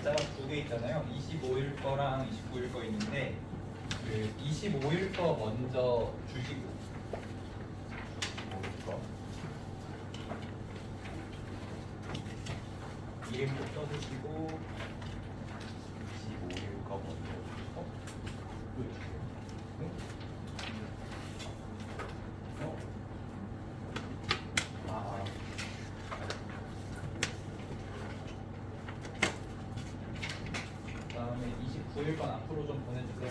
날짜가 두 개 있잖아요. 25일 거랑 29일 거 있는데 그 25일 거 먼저 주시고 25일 거 이름도 써주시고 25일 거 먼저 주시고 또 주세요. 네? 그다음에 29일 건 앞으로 좀 보내주세요.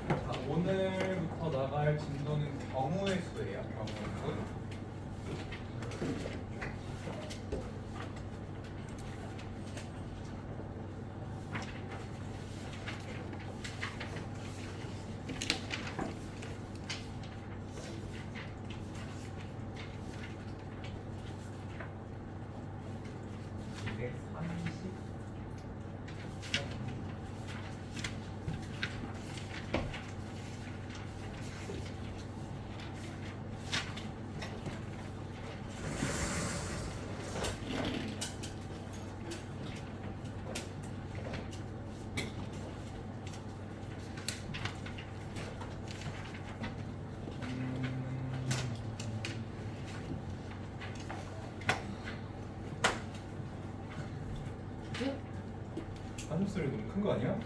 자, 오늘부터 나갈 진도는 경우의 수예요. 경우의 수. 이게 30. 한소리 너무 큰 거 아니야?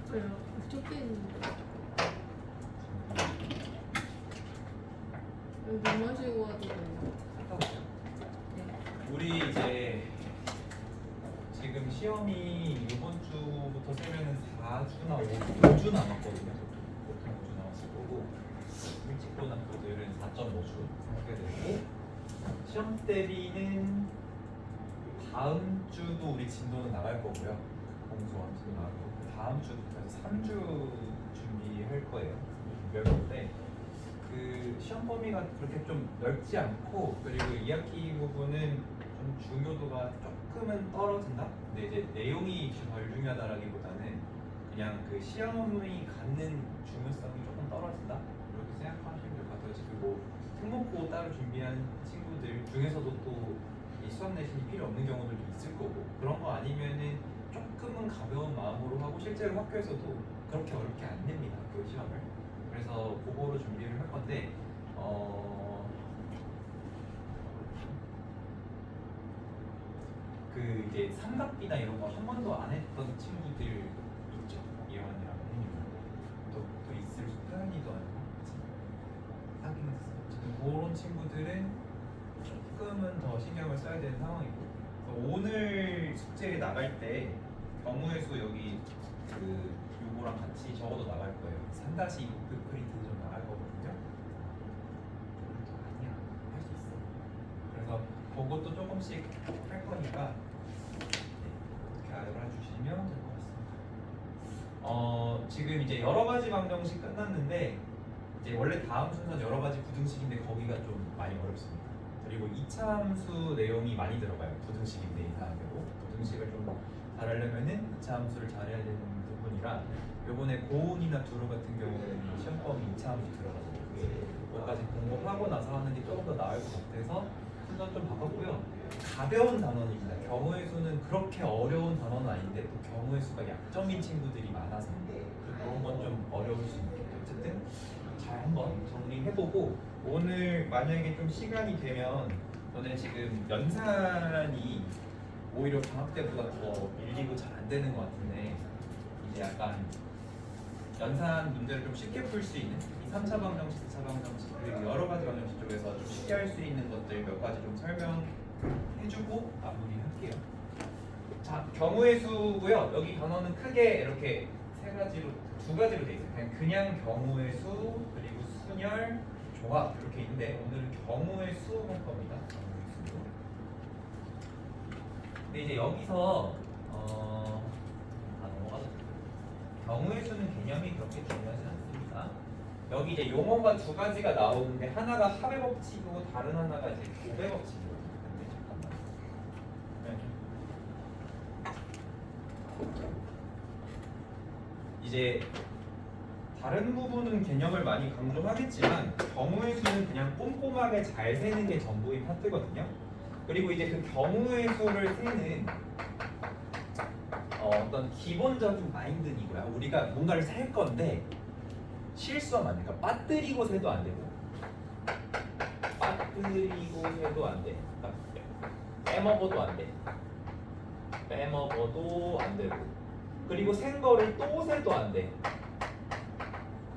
그래요. 좁게 있는데. 여기 뭐 마시고 와도 돼요? 우리 이제 지금 시험이 이번 주부터 세면은 4주나 5주 남았거든요. 보통 5주 남았을 거고 일찍 본 학교들은 4.5주 하게 되고 시험 대비는 다음 주도 우리 진도는 나갈 거고요. 공소 완수도 나갈 거고 다음 주부터 3주 준비할 거예요. 준비할 건데 그 시험 범위가 그렇게 좀 넓지 않고 그리고 2학기 부분은 좀 중요도가 조금은 떨어진다. 근데 이제 내용이 덜 중요하다라기보다는 그냥 그 시험이 갖는 중요성이 조금 떨어진다. 이렇게 생각하시면 될 것 같아요. 지금 뭐 특목고 따로 준비한 친구들 중에서도 또 이 수학 내신이 필요 없는 경우들도 있을 거고 그런 거 아니면은 조금은 가벼운 마음으로 하고 실제로 학교에서도 그렇게 어렵게 안 냅니다. 학교 시험을. 그래서 그거로 준비를 할 건데 그 이제 삼각비나 이런 거 한 번도 안 했던 친구들 있죠. 예원이랑 혜님은 또 있을 수 태연이도 아니고 하긴 했어. 어쨌든 그런 친구들은 조금은 더 신경을 써야 되는 상황이고 오늘 숙제에 나갈 때 경우의 수 여기 그 요거랑 같이 적어도 나갈 거예요. 3-2 그 프린트 좀 나갈 거거든요. 아니야 할 수 있어. 그래서 그것도 조금씩 할 거니까 이렇게 알아주시면 될 것 같습니다. 지금 이제 여러 가지 방정식 끝났는데 이제 원래 다음 순서는 여러 가지 부등식인데 거기가 좀 많이 어렵습니다. 그리고 2차 함수 내용이 많이 들어가요. 부등식인데 이상하게도 부등식을 좀 잘하려면은 2차 함수를 잘해야 되는 부분이라 요번에 고운이나 두루 같은 경우는 시험범위 2차 함수 들어가거든요. 그것까지 공부하고 나서 하는 게 조금 더 나을 것 같아서 순서 좀 바꿨고요. 가벼운 단원입니다. 경우의 수는 그렇게 어려운 단원은 아닌데 또 경우의 수가 약점인 친구들이 많아서 그런 건 좀 어려울 수 있는데 어쨌든 잘 한번 정리해보고 오늘 만약에 좀 시간이 되면 저는 지금 연산이 오히려 방학 때보다 더 밀리고 잘 안 되는 것 같은데 이제 약간 연산 문제를 좀 쉽게 풀 수 있는 이 3차 방정식, 4차 방정식 그리고 여러 가지 방정식 쪽에서 좀 쉽게 할 수 있는 것들 몇 가지 좀 설명해주고 마무리할게요. 자, 경우의 수고요. 여기 단어는 크게 이렇게 두 가지로 돼 있어요. 그냥 경우의 수 그리고 순열, 종합 이렇게 있는데 오늘은 경우의 수 할 겁니다. 경우의 수. 근데 이제 여기서 넘어가도 돼요. 경우의 수는 개념이 그렇게 중요하진 않습니다. 여기 이제 용어가 두 가지가 나오는데 하나가 합의 법칙이고 다른 하나가 이제 곱의 법칙이거든요. 근데 잠깐만. 네. 이제 다른 부분은 개념을 많이 강조하겠지만 경우의 수는 그냥 꼼꼼하게 잘 세는 게 전부인 파트거든요. 그리고 이제 그 경우의 수를 세는 어떤 기본적인 마인드는 이거야. 우리가 뭔가를 셀 건데 실수하면 안 돼. 그러니까 빠뜨리고 세도 안 되고 빠뜨리고 세도 안 돼. 그러니까 빼먹어도 안 돼. 빼먹어도 안 되고 그리고 센 거를 또 세도 안 돼.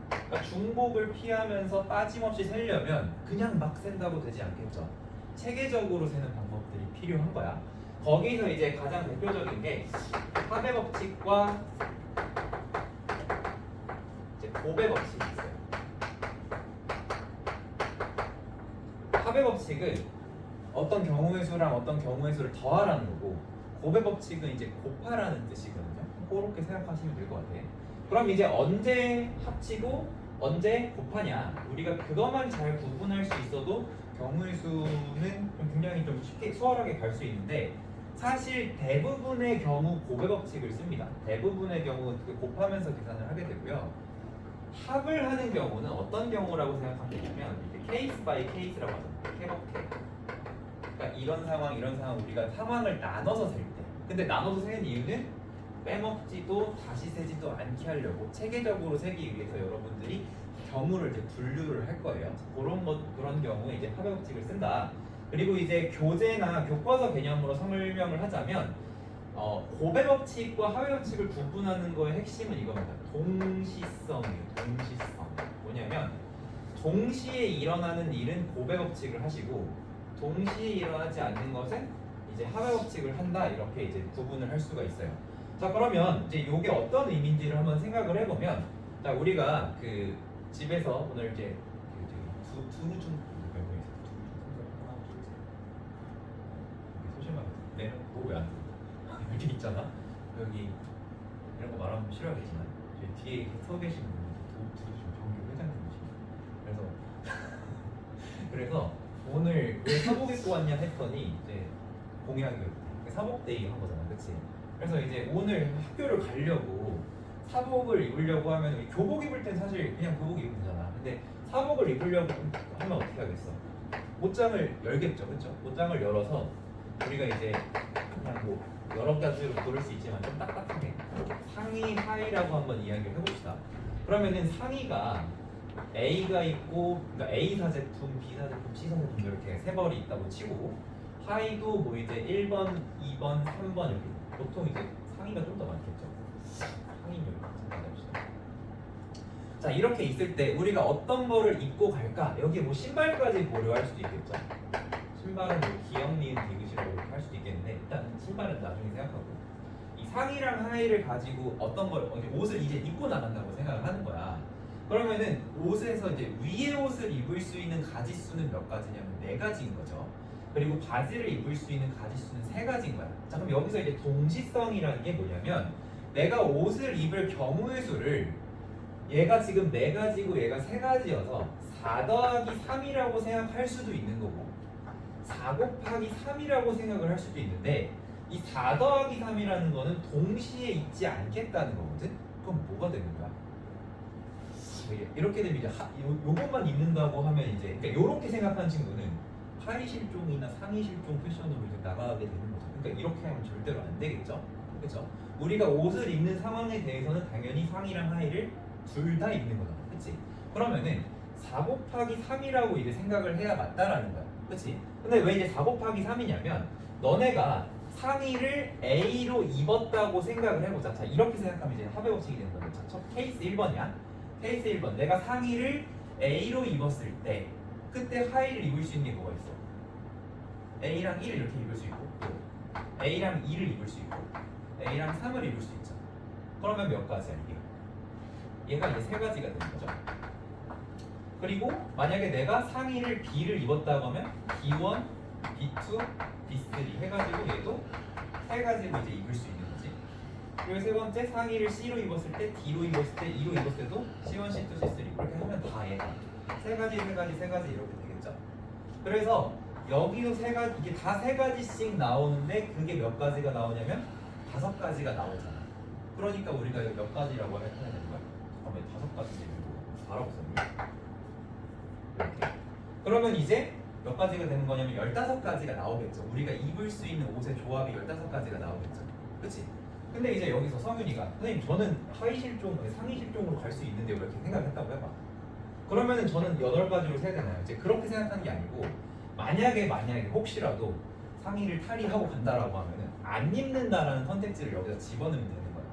그러니까 중복을 피하면서 빠짐없이 세려면 그냥 막 센다고 되지 않겠죠. 체계적으로 세는 방법들이 필요한 거야. 거기서 이제 가장 대표적인 게 합의 법칙과 이제 곱의 법칙이 있어요. 합의 법칙은 어떤 경우의 수랑 어떤 경우의 수를 더하라는 거고 곱의 법칙은 이제 곱하라는 뜻이거든요. 그렇게 생각하시면 될 것 같아요. 그럼 이제 언제 합치고 언제 곱하냐 우리가 그것만 잘 구분할 수 있어도 경우의 수는 굉장히 좀 쉽게 수월하게 갈 수 있는데 사실 대부분의 경우 곱의 법칙을 씁니다. 대부분의 경우 곱하면서 계산을 하게 되고요. 합을 하는 경우는 어떤 경우라고 생각하면 되냐면 이렇게 케이스 바이 케이스라고 하잖아요. 케버케. 그러니까 이런 상황 우리가 상황을 나눠서 셀 때. 근데 나눠서 세는 이유는 빼먹지도 다시 세지도 않게 하려고 체계적으로 세기 위해서 여러분들이 경우를 이제 분류를 할 거예요. 그런 경우에 이제 합의 법칙을 쓴다. 그리고 이제 교재나 교과서 개념으로 설명을 하자면 곱의 법칙과 합의 법칙을 구분하는 거의 핵심은 이겁니다. 동시성이에요. 동시성. 뭐냐면 동시에 일어나는 일은 곱의 법칙을 하시고 동시에 일어나지 않는 것은 이제 합의 법칙을 한다. 이렇게 이제 구분을 할 수가 있어요. 자 그러면 이제 이게 어떤 의미인지를 한번 생각을 해보면 자 우리가 그 집에서 오늘 이제 두루 좀 소심하게 네, 뭐왜안 돼? 이렇게 있잖아. 여기 이런 거 말하면 싫어하겠지만 저희 뒤에 서 계신 분이 두루 정규 회장님이십니다. 그래서 오늘 왜 사복 입고 왔냐 했더니 이제 공약이거든. 사복데이 한 거잖아, 그렇지? 그래서 이제 오늘 학교를 가려고 사복을 입으려고 하면 교복 입을 땐 사실 그냥 교복 입으면 되잖아. 근데 사복을 입으려고 하면 어떻게 하겠어? 옷장을 열겠죠, 그렇죠? 옷장을 열어서 우리가 이제 그냥 뭐 여러 가지로 고를 수 있지만 좀 딱딱하게 상의, 하의라고 한번 이야기를 해봅시다. 그러면은 상의가 A가 있고, 그러니까 A사 제품, B사 제품, C사 제품 이렇게 세 벌이 있다고 치고 하의도 뭐 이제 1번, 2번, 3번 이렇게 보통 이제 상의가 좀 더 많겠죠. 상의를 생각해봅시다. 자 이렇게 있을 때 우리가 어떤 거를 입고 갈까? 여기 뭐 신발까지 고려할 수도 있겠죠. 신발은 뭐 기역, 니은, 디귿이라고 이렇게 할 수도 있겠는데 일단 신발은 나중에 생각하고 이 상의랑 하의를 가지고 어떤 걸 옷을 이제 입고 나간다고 생각을 하는 거야. 그러면은 옷에서 이제 위에 옷을 입을 수 있는 가지수는 몇 가지냐면 4가지인 거죠. 그리고 바지를 입을 수 있는 가지수는 3가지인 거야. 자 그럼 여기서 이제 동시성이라는 게 뭐냐면 내가 옷을 입을 경우의 수를 얘가 지금 4가지고 얘가 3가지여서 4 더하기 3이라고 생각할 수도 있는 거고 4 곱하기 3이라고 생각을 할 수도 있는데 이 4 더하기 3이라는 거는 동시에 있지 않겠다는 거거든? 그럼 뭐가 되는 거야? 이렇게 되면 이제 요것만 입는다고 하면 이제 그러니까 요렇게 생각하는 친구는 하의 실종이나 상의 실종 패션으로 이제 나가게 되는 거죠. 그러니까 이렇게 하면 절대로 안 되겠죠. 그렇죠? 우리가 옷을 입는 상황에 대해서는 당연히 상의랑 하의를 둘 다 입는 거잖아. 그렇지? 그러면은 4 곱하기 3이라고 이제 생각을 해야 맞다라는 거야. 그렇지? 근데 왜 이제 4 곱하기 3이냐면 너네가 상의를 A로 입었다고 생각을 해보자. 자 이렇게 생각하면 이제 합의 법칙이 되는 거죠. 자, 첫 케이스 1번이야. 케이스 1번 내가 상의를 A로 입었을 때 그때 하의를 입을 수 있는 게 뭐가 있어? A랑 1을 이렇게 입을 수 있고 또 A랑 2를 입을 수 있고 A랑 3을 입을 수 있죠. 그러면 몇 가지야 이게? 얘가 이제 3가지가 되는 거죠. 그리고 만약에 내가 상의를 B를 입었다고 하면 B1, B2, B3 해가지고 얘도 3 세 가지로 이제 입을 수 있는 거지. 그리고 세 번째 상의를 C로 입었을 때, D로 입었을 때, E로 입었을 때도 C1, C2, C3 이렇게 하면 다 얘가 세 가지 이렇게 되겠죠. 그래서 여기도 세 가지 이게 다 세 가지씩 나오는데 그게 몇 가지가 나오냐면 5가지가 나오잖아. 그러니까 우리가 이거 몇 가지라고 해야 되는 거야? 잠깐만 5가지 이거 바라고 썼네. 이렇게. 그러면 이제 몇 가지가 되는 거냐면 15가지가 나오겠죠. 우리가 입을 수 있는 옷의 조합이 15가지가 나오겠죠. 그치? 근데 이제 여기서 성윤이가 선생님 저는 하의 실종, 상의 실종으로 갈 수 있는데요 이렇게 생각했다고 해봐. 그러면은 저는 8가지로 세야 되나요? 이제 그렇게 생각하는 게 아니고 만약에 혹시라도 상의를 탈의하고 간다라고 하면은 안 입는다라는 선택지를 여기다 집어넣으면 되는 거야.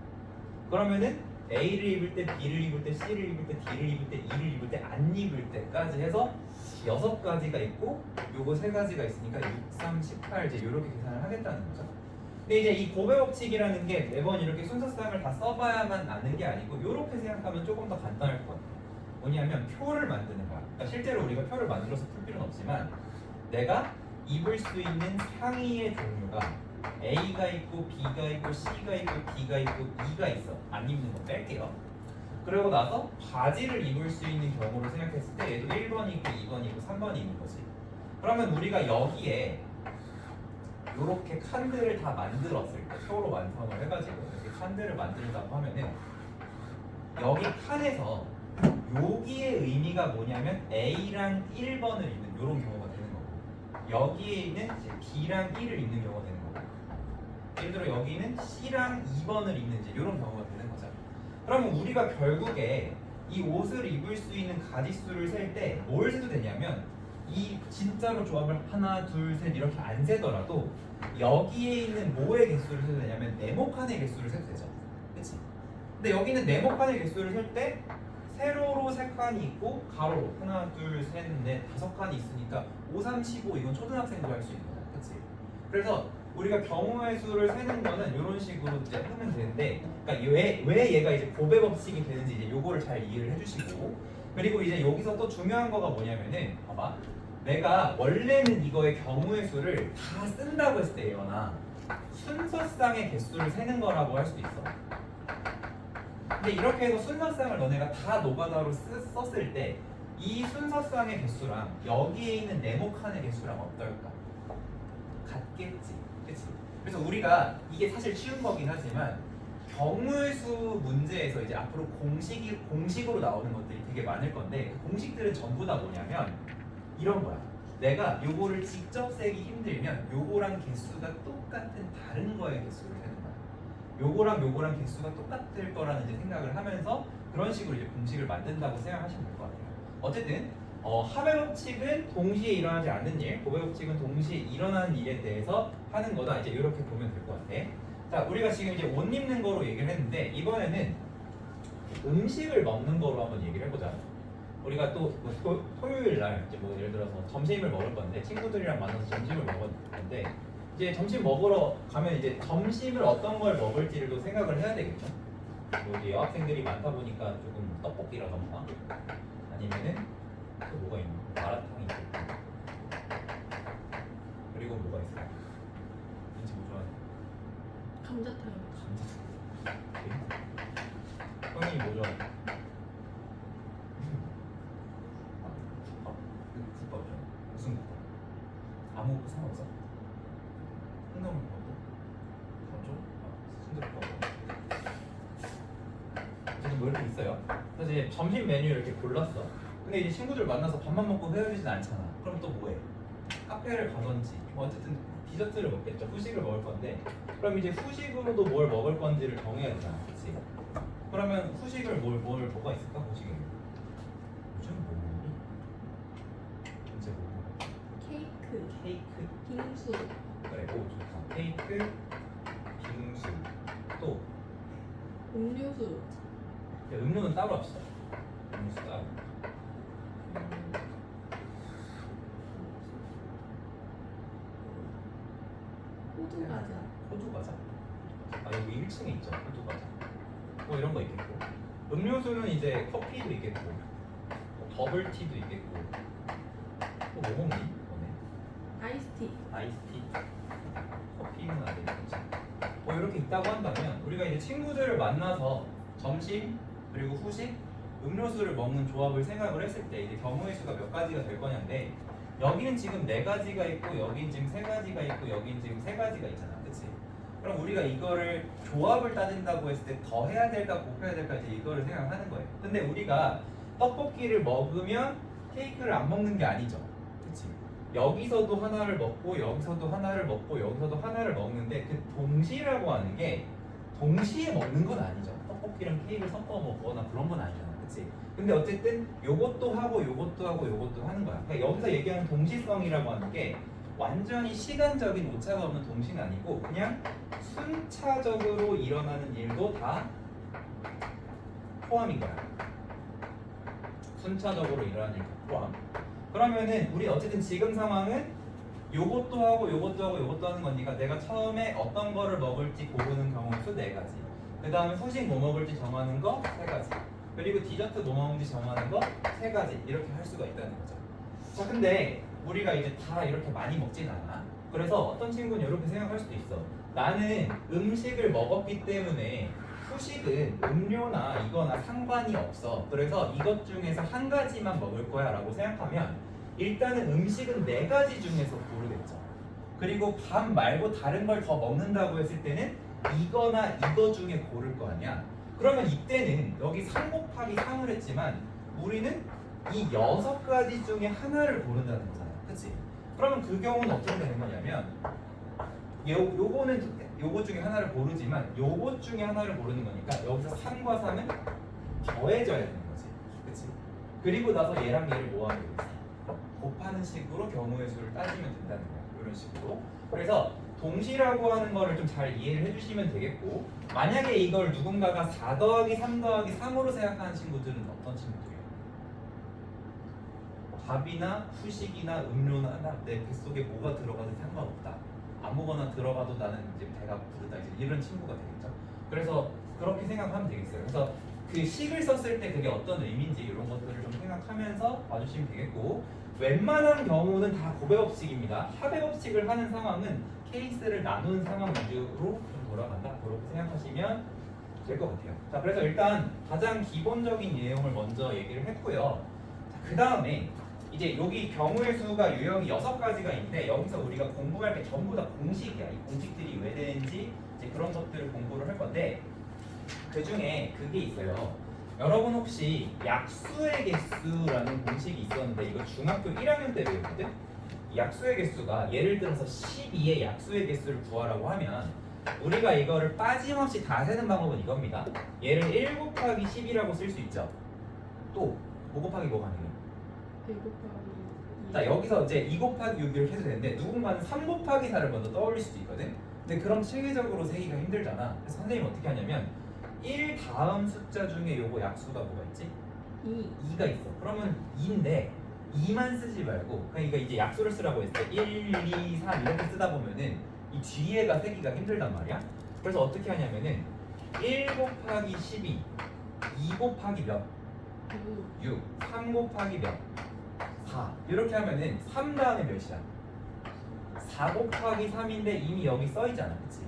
그러면은 A를 입을 때, B를 입을 때, C를 입을 때, D를 입을 때, E를 입을 때, 안 입을 때까지 해서 6가지가 있고 요거 3가지가 있으니까 6, 3, 18 이제 이렇게 계산을 하겠다는 거죠. 근데 이제 이 곱의 법칙이라는 게 매번 이렇게 순서쌍을 다 써봐야만 아는 게 아니고 이렇게 생각하면 조금 더 간단할 것 같아요. 뭐냐면 표를 만드는 거야. 그러니까 실제로 우리가 표를 만들어서 풀 필요는 없지만 내가 입을 수 있는 상의의 종류가 A가 있고 B가 있고 C가 있고 D가 있고 E가 있어. 안 입는 거 뺄게요. 그러고 나서 바지를 입을 수 있는 경우를 생각했을 때 얘도 1번이 있고 2번이 있고 3번이 있는 거지. 그러면 우리가 여기에 이렇게 칸들을 다 만들었을 때 표로 완성을 해가지고 이렇게 칸들을 만들다고 하면은 여기 칸에서 여기의 의미가 뭐냐면 A랑 1번을 입는 이런 경우가 되는 거고 여기에 있는 이제 B랑 1을 입는 경우가 되는 거고 예를 들어 여기는 C랑 2번을 입는 이제 이런 경우가 되는 거죠. 그러면 우리가 결국에 이 옷을 입을 수 있는 가지수를 셀 때 뭘 세도 되냐면 이 진짜로 조합을 하나, 둘, 셋 이렇게 안 세더라도 여기에 있는 뭐의 개수를 세도 되냐면 네모칸의 개수를 세도 되죠. 그치? 근데 여기는 네모칸의 개수를 셀 때 세로로 3칸이 있고 가로로 하나, 둘, 셋, 넷, 5칸이 있으니까 5, 3, 15 이건 초등학생도 할 수 있는 거야. 그치? 그래서 우리가 경우의 수를 세는 거는 이런 식으로 이제 하면 되는데 그러니까 왜 얘가 이제 곱의 법칙이 되는지 이제 요거를 잘 이해를 해주시고 그리고 이제 여기서 또 중요한 거가 뭐냐면은 봐봐 내가 원래는 이거의 경우의 수를 다 쓴다고 했을 때 예언아 순서쌍의 개수를 세는 거라고 할 수도 있어. 근데 이렇게 해서 순서쌍을 너네가 다 노가다로 썼을 때 이 순서쌍의 개수랑 여기에 있는 네모칸의 개수랑 어떨까? 같겠지. 그치? 그래서 우리가 이게 사실 쉬운 거긴 하지만 경우의 수 문제에서 이제 앞으로 공식으로 나오는 것들이 되게 많을 건데 그 공식들은 전부 다 뭐냐면 이런 거야. 내가 요거를 직접 세기 힘들면 요거랑 개수가 똑같은 다른 거의 개수를 세는 거야. 요거랑 개수가 똑같을 거라는 이제 생각을 하면서 그런 식으로 이제 공식을 만든다고 생각하시면 될 것 같아요. 어쨌든 합의 법칙은 동시에 일어나지 않는 일, 곱의 법칙은 동시에 일어나는 일에 대해서 하는 거다. 이제 이렇게 보면 될 것 같아. 자, 우리가 지금 이제 옷 입는 거로 얘기를 했는데 이번에는 음식을 먹는 거로 한번 얘기를 해보자. 우리가 또뭐 토요일 날 이제 뭐 예를 들어서 점심을 먹을 건데 친구들이랑 만나서 점심을 먹을 건데 이제 점심 먹으러 가면 이제 점심을 어떤 걸 먹을지를 또 생각을 해야 되겠죠. 뭐 이제 여학생들이 많다 보니까 조금 떡볶이라던가 아니면은 또 뭐가 있나? 마라탕이 있고 그리고 뭐가 있을까? 왠지 뭐 좋아하는? 감자탕. 감자탕. 형이 뭐 좋아해? 국밥이죠. 무슨 국밥? 아무 국밥 상관없어? 콩나물 국밥도? 전조? 순대국밥. 지금 뭐 이렇게 있어요. 그래서 이제 점심 메뉴 이렇게 골랐어. 근데 이제 친구들 만나서 밥만 먹고 헤어지진 않잖아. 그럼 또 뭐해? 카페를 가던지 뭐 어쨌든 디저트를 먹겠죠. 후식을 먹을 건데 그럼 이제 후식으로도 뭘 먹을 건지를 정해야 되잖아. 그치? 그러면 후식을 뭐가 있을까? 후식에 요즘 뭐 먹니? 이제 뭐 먹어? 케이크. 케이크? 빙수. 그래, 오 좋다. 케이크, 빙수 또 음료수. 음료는 따로 합시다. 음료수 따로. 호두 과자. 호두 과자? 아 여기 1층에 있죠. 호두 과자. 뭐 이런 거 있겠고. 음료수는 이제 커피도 있겠고, 뭐 버블티도 있겠고. 또 뭐 먹니? 너네? 아이스티. 아이스티. 커피는 안 되겠지. 이렇게 있다고 한다면 우리가 이제 친구들을 만나서 점심 그리고 후식 음료수를 먹는 조합을 생각을 했을 때 이제 경우의 수가 몇 가지가 될 거냐인데 여기는 지금 4가지가 있고 여기는 지금 3가지가 있고 여기는 지금 3가지가 있잖아, 그치? 그럼 우리가 이거를 조합을 따진다고 했을 때 더 해야 될까 곱해야 될까 이제 이거를 생각하는 거예요. 근데 우리가 떡볶이를 먹으면 케이크를 안 먹는 게 아니죠, 그치? 여기서도 하나를 먹고 여기서도 하나를 먹고 여기서도 하나를 먹는데 그 동시라고 하는 게 동시에 먹는 건 아니죠. 떡볶이랑 케이크를 섞어 먹거나 그런 건 아니잖아, 그치? 근데 어쨌든 요것도 하고 요것도 하고 요것도 하는 거야. 그러니까 여기서 얘기하는 동시성이라고 하는 게 완전히 시간적인 오차가 없는 동시는 아니고 그냥 순차적으로 일어나는 일도 다 포함인 거야. 순차적으로 일어나는 일도 포함. 그러면은 우리 어쨌든 지금 상황은 요것도 하고 요것도 하고 요것도 하는 거니까 내가 처음에 어떤 거를 먹을지 고르는 경우 수 4가지. 그 다음에 후식 뭐 먹을지 정하는 거 3가지. 그리고 디저트 뭐 먹는지 정하는 거 3가지. 이렇게 할 수가 있다는 거죠. 자, 근데 우리가 이제 다 이렇게 많이 먹진 않아. 그래서 어떤 친구는 이렇게 생각할 수도 있어. 나는 음식을 먹었기 때문에 후식은 음료나 이거나 상관이 없어. 그래서 이것 중에서 한 가지만 먹을 거야 라고 생각하면 일단은 음식은 4가지 중에서 고르겠죠. 그리고 밥 말고 다른 걸 더 먹는다고 했을 때는 이거나 이거 중에 고를 거 아니야. 그러면 이때는 여기 3 곱하기 3을 했지만 우리는 이 6가지 중에 하나를 고른다는 거잖아. 그치? 그러면 그 경우는 어떻게 되는 거냐면 요거는 요거 중에 하나를 고르지만 요것 중에 하나를 고르는 거니까 여기서 3과 3은 더해져야 되는 거지. 그치? 그리고 나서 얘랑 얘를 뭐 하면 되겠어? 곱하는 식으로 경우의 수를 따지면 된다는 거야. 이런 식으로. 그래서 동시라고 하는 거를 좀 잘 이해를 해주시면 되겠고 만약에 이걸 누군가가 4 더하기 3 더하기 3으로 생각하는 친구들은 어떤 친구들이에요? 밥이나 후식이나 음료나 내 뱃속에 뭐가 들어가든 상관없다. 아무거나 들어가도 나는 이제 배가 부르다 이제 이런 친구가 되겠죠. 그래서 그렇게 생각하면 되겠어요. 그래서 그 식을 썼을 때 그게 어떤 의미인지 이런 것들을 좀 생각하면서 봐주시면 되겠고 웬만한 경우는 다 고배법칙입니다. 하배법칙을 하는 상황은 케이스를 나눈 상황 위주로 좀 돌아간다. 그렇게 생각하시면 될 것 같아요. 자, 그래서 일단 가장 기본적인 내용을 먼저 얘기를 했고요. 그 다음에 이제 여기 경우의 수가 유형이 6가지가 있는데 여기서 우리가 공부할 게 전부 다 공식이야. 이 공식들이 왜 되는지 이제 그런 것들을 공부를 할 건데 그 중에 그게 있어요. 여러분 혹시 약수의 개수라는 공식이 있었는데 이거 중학교 1학년 때 배웠거든? 약수의 개수가 예를 들어서 12의 약수의 개수를 구하라고 하면 우리가 이거를 빠짐없이 다 세는 방법은 이겁니다. 얘를 1 곱하기 10이라고 쓸 수 있죠. 또 5 곱하기 뭐가 아니에요? 1 곱하기 2. 자, 여기서 이제 2 곱하기 6 이렇게 해도 되는데 누군가는 3 곱하기 4를 먼저 떠올릴 수도 있거든. 근데 그럼 체계적으로 세기가 힘들잖아. 그래서 선생님이 어떻게 하냐면 1 다음 숫자 중에 요거 약수가 뭐가 있지? 2가 있어. 그러면 2인데 2만 쓰지 말고 그러니까 이제 약수를 쓰라고 했을 때 1, 2, 3 이렇게 쓰다 보면은 이 뒤에가 세기가 힘들단 말이야. 그래서 어떻게 하냐면은 1 곱하기 12 2 곱하기 몇? 6 3 곱하기 몇? 4 이렇게 하면은 3 다음에 몇이야? 4 곱하기 3인데 이미 여기 써있잖아, 그치?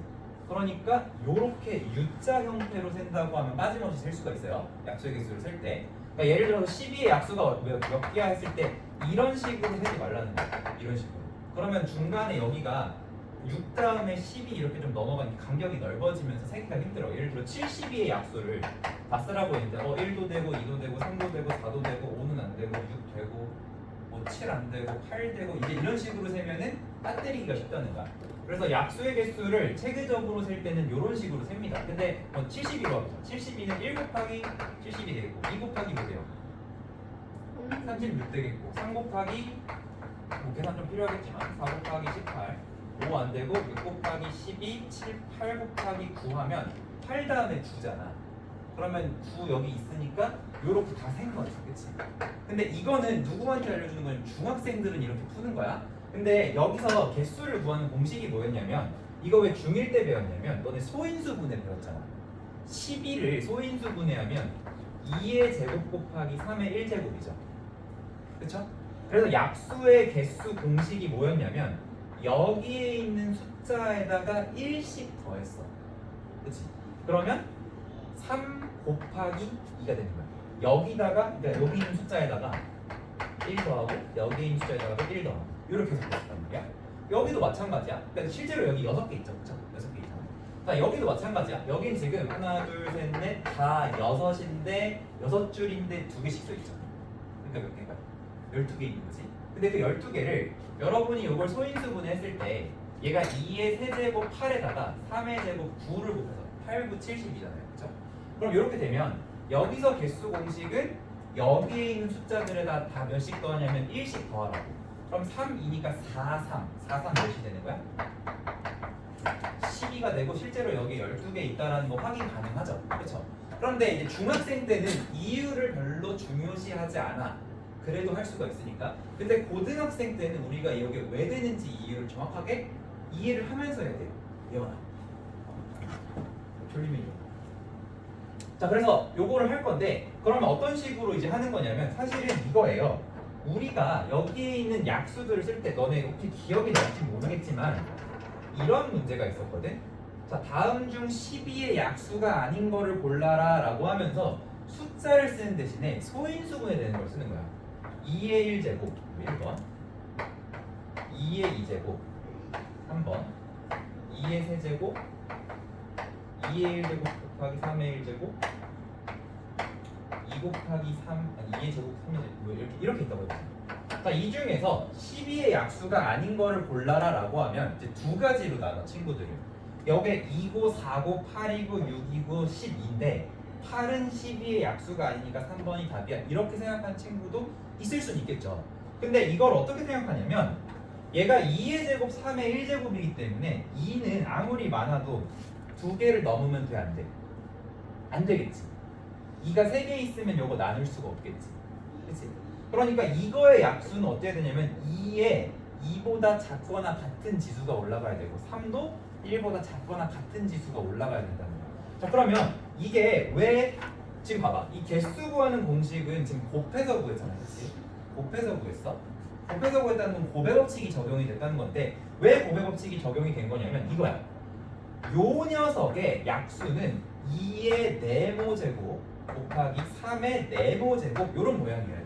그러니까 요렇게 U자 형태로 센다고 하면 빠짐없이 셀 수가 있어요. 약수의 개수를 셀 때. 그러니까 예를 들어서 12의 약수가 몇 개야 했을 때 이런 식으로 세지 말라는 거야. 이런 식으로. 그러면 중간에 여기가 6 다음에 10이 이렇게 좀 넘어가니까 간격이 넓어지면서 세기가 힘들어. 예를 들어 72의 약수를 다 쓰라고 했는데 1도 되고 2도 되고 3도 되고 4도 되고 5는 안 되고 6 되고 7 안 되고 8 되고 이제 이런 식으로 세면은 빠뜨리기가 쉽다는 거야. 그래서 약수의 개수를 체계적으로 셀 때는 이런 식으로 셉니다. 근데 72로 하죠. 72는 1 곱하기 70이 되겠고 2 곱하기 뭐 돼요? 36 되겠고 3 곱하기 뭐 계산 좀 필요하겠지만 4 곱하기 18 5 안 되고 6 곱하기 12 7 8 곱하기 9 하면 8 다음에 9잖아. 그러면 9 여기 있으니까 요렇게 다 센 거지, 그치? 근데 이거는 누구한테 알려주는 거냐면 중학생들은 이렇게 푸는 거야. 근데 여기서 개수를 구하는 공식이 뭐였냐면 이거 왜 중1 때 배웠냐면 너네 소인수분해 배웠잖아. 12를 소인수분해하면 2의 제곱 곱하기 3의 1제곱이죠. 그쵸? 그래서 약수의 개수 공식이 뭐였냐면 여기에 있는 숫자에다가 1씩 더했어. 그치? 그러면 3 곱하기 2가 되는 거야. 여기다가 그러니까 여기 있는 숫자에다가 1 더하고 여기 있는 숫자에다가 1 더하고 이렇게 해서 했단 말이야. 여기도 마찬가지야. 그러니까 실제로 여기 6개 있죠, 그렇죠? 6개 있잖아. 자, 여기도 마찬가지야. 여긴 지금 하나, 둘, 셋, 넷 다 6인데 6줄인데 2개씩 써 있죠. 그러니까 몇 개인가? 12개 있는 거지. 근데 그 12개를 여러분이 이걸 소인수분해 했을 때 얘가 2의 세제곱 8에다가 3의 제곱 9를 곱해서 8, 9, 70이잖아요. 그렇죠? 그럼 이렇게 되면 여기서 개수 공식은 여기에 있는 숫자들에다 다 몇씩 더하냐면 1씩 더하라고. 그럼 3, 2니까 4, 3. 4, 3 몇이 되는 거야? 12가 되고 실제로 여기 12개 있다라는 거 확인 가능하죠. 그렇죠? 그런데 이제 중학생 때는 이유를 별로 중요시하지 않아. 그래도 할 수가 있으니까. 근데 고등학생 때는 우리가 이게 왜 되는지 이유를 정확하게 이해를 하면서 해야 돼요. 예원아. 졸리면 이거. 자, 그래서 요거를 할 건데 그러면 어떤 식으로 이제 하는 거냐면 사실은 이거예요. 우리가 여기에 있는 약수들을 쓸 때 너네 혹시 기억이 날지 모르겠지만 이런 문제가 있었거든. 자, 다음 중 12의 약수가 아닌 거를 골라라 라고 하면서 숫자를 쓰는 대신에 소인수분해 되는 걸 쓰는 거야. 2의 1제곱 1번 2의 2제곱 3번 2의 세제곱 2의 1제곱 곱하기 3의 1제곱 2 곱하기 3 아니 2의 제곱 3의 제곱 뭐 이렇게 있다고 했지. 자, 이 중에서 12의 약수가 아닌 거를 골라라 라고 하면 이제 두 가지로 나눠 친구들을. 여기에 2고 4고 8이고 6이고 12인데 8은 12의 약수가 아니니까 3번이 답이야. 이렇게 생각하는 친구도 있을 수는 있겠죠. 근데 이걸 어떻게 생각하냐면 얘가 2의 제곱 3의 1제곱이기 때문에 2는 아무리 많아도 2개를 넘으면 돼, 안 돼? 안 되겠지. 2가 3개 있으면 요거 나눌 수가 없겠지. 그치? 그러니까 이거의 약수는 어떻게 되냐면 2에 2보다 작거나 같은 지수가 올라가야 되고 3도 1보다 작거나 같은 지수가 올라가야 된다는 거야. 자, 그러면 이게 왜 지금 봐봐. 이 개수 구하는 공식은 지금 곱해서 구했잖아. 그치? 곱해서 구했어. 곱해서 구했다는 건 곱의 법칙이 적용이 됐다는 건데 왜 곱의 법칙이 적용이 된 거냐면 이거야. 요 녀석의 약수는 2의 네모제곱 곱하기 3의 네모제곱 요런 모양이에요.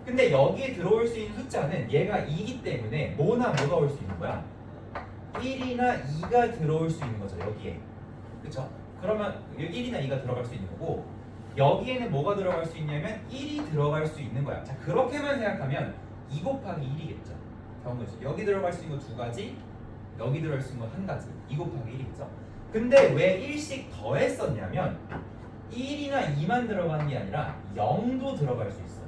근데 여기에 들어올 수 있는 숫자는 얘가 2기 때문에 뭐나 뭐가 올 수 있는 거야? 1이나 2가 들어올 수 있는 거죠. 여기에. 그쵸? 그러면 1이나 2가 들어갈 수 있는 거고 여기에는 뭐가 들어갈 수 있냐면 1이 들어갈 수 있는 거야. 자, 그렇게만 생각하면 2 곱하기 1이겠죠. 경우지. 여기 들어갈 수 있는 거 두 가지, 여기 들어갈 수 있는 거 한 가지. 2 곱하기 1이겠죠. 근데 왜 1씩 더했었냐면 1이나 2만 들어가는 게 아니라 0도 들어갈 수 있어.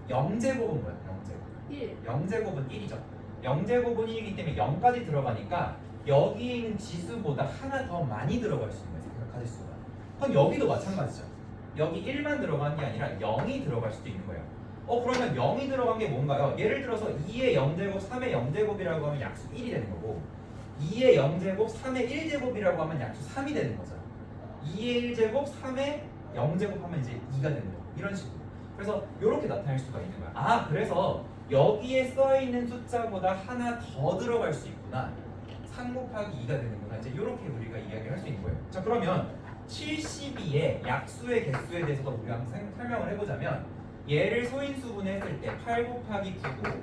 0제곱은 뭐야? 0제곱. 1. 0제곱은 1이죠. 0제곱은 1이기 때문에 0까지 들어가니까 여기 있는 지수보다 하나 더 많이 들어갈 수 있는 거예요. 가질 수가. 그럼 여기도 마찬가지죠. 여기 1만 들어간 게 아니라 0이 들어갈 수도 있는 거예요. 그러면 0이 들어간 게 뭔가요? 예를 들어서 2의 0제곱, 3의 0제곱이라고 하면 약수 1이 되는 거고 2의 0제곱, 3의 1제곱이라고 하면 약수 3이 되는 거죠. 2의 1제곱, 3의 0제곱 하면 이제 2가 되는 거. 이런 식으로. 그래서 이렇게 나타낼 수가 있는 거야. 아, 그래서 여기에 써있는 숫자보다 하나 더 들어갈 수 있구나. 3 곱하기 2가 되는구나. 이제 이렇게 우리가 이야기를 할 수 있는 거예요. 자, 그러면 72의 약수의 개수에 대해서도 우리가 한번 설명을 해보자면 얘를 소인수분해 했을 때 8 곱하기 9고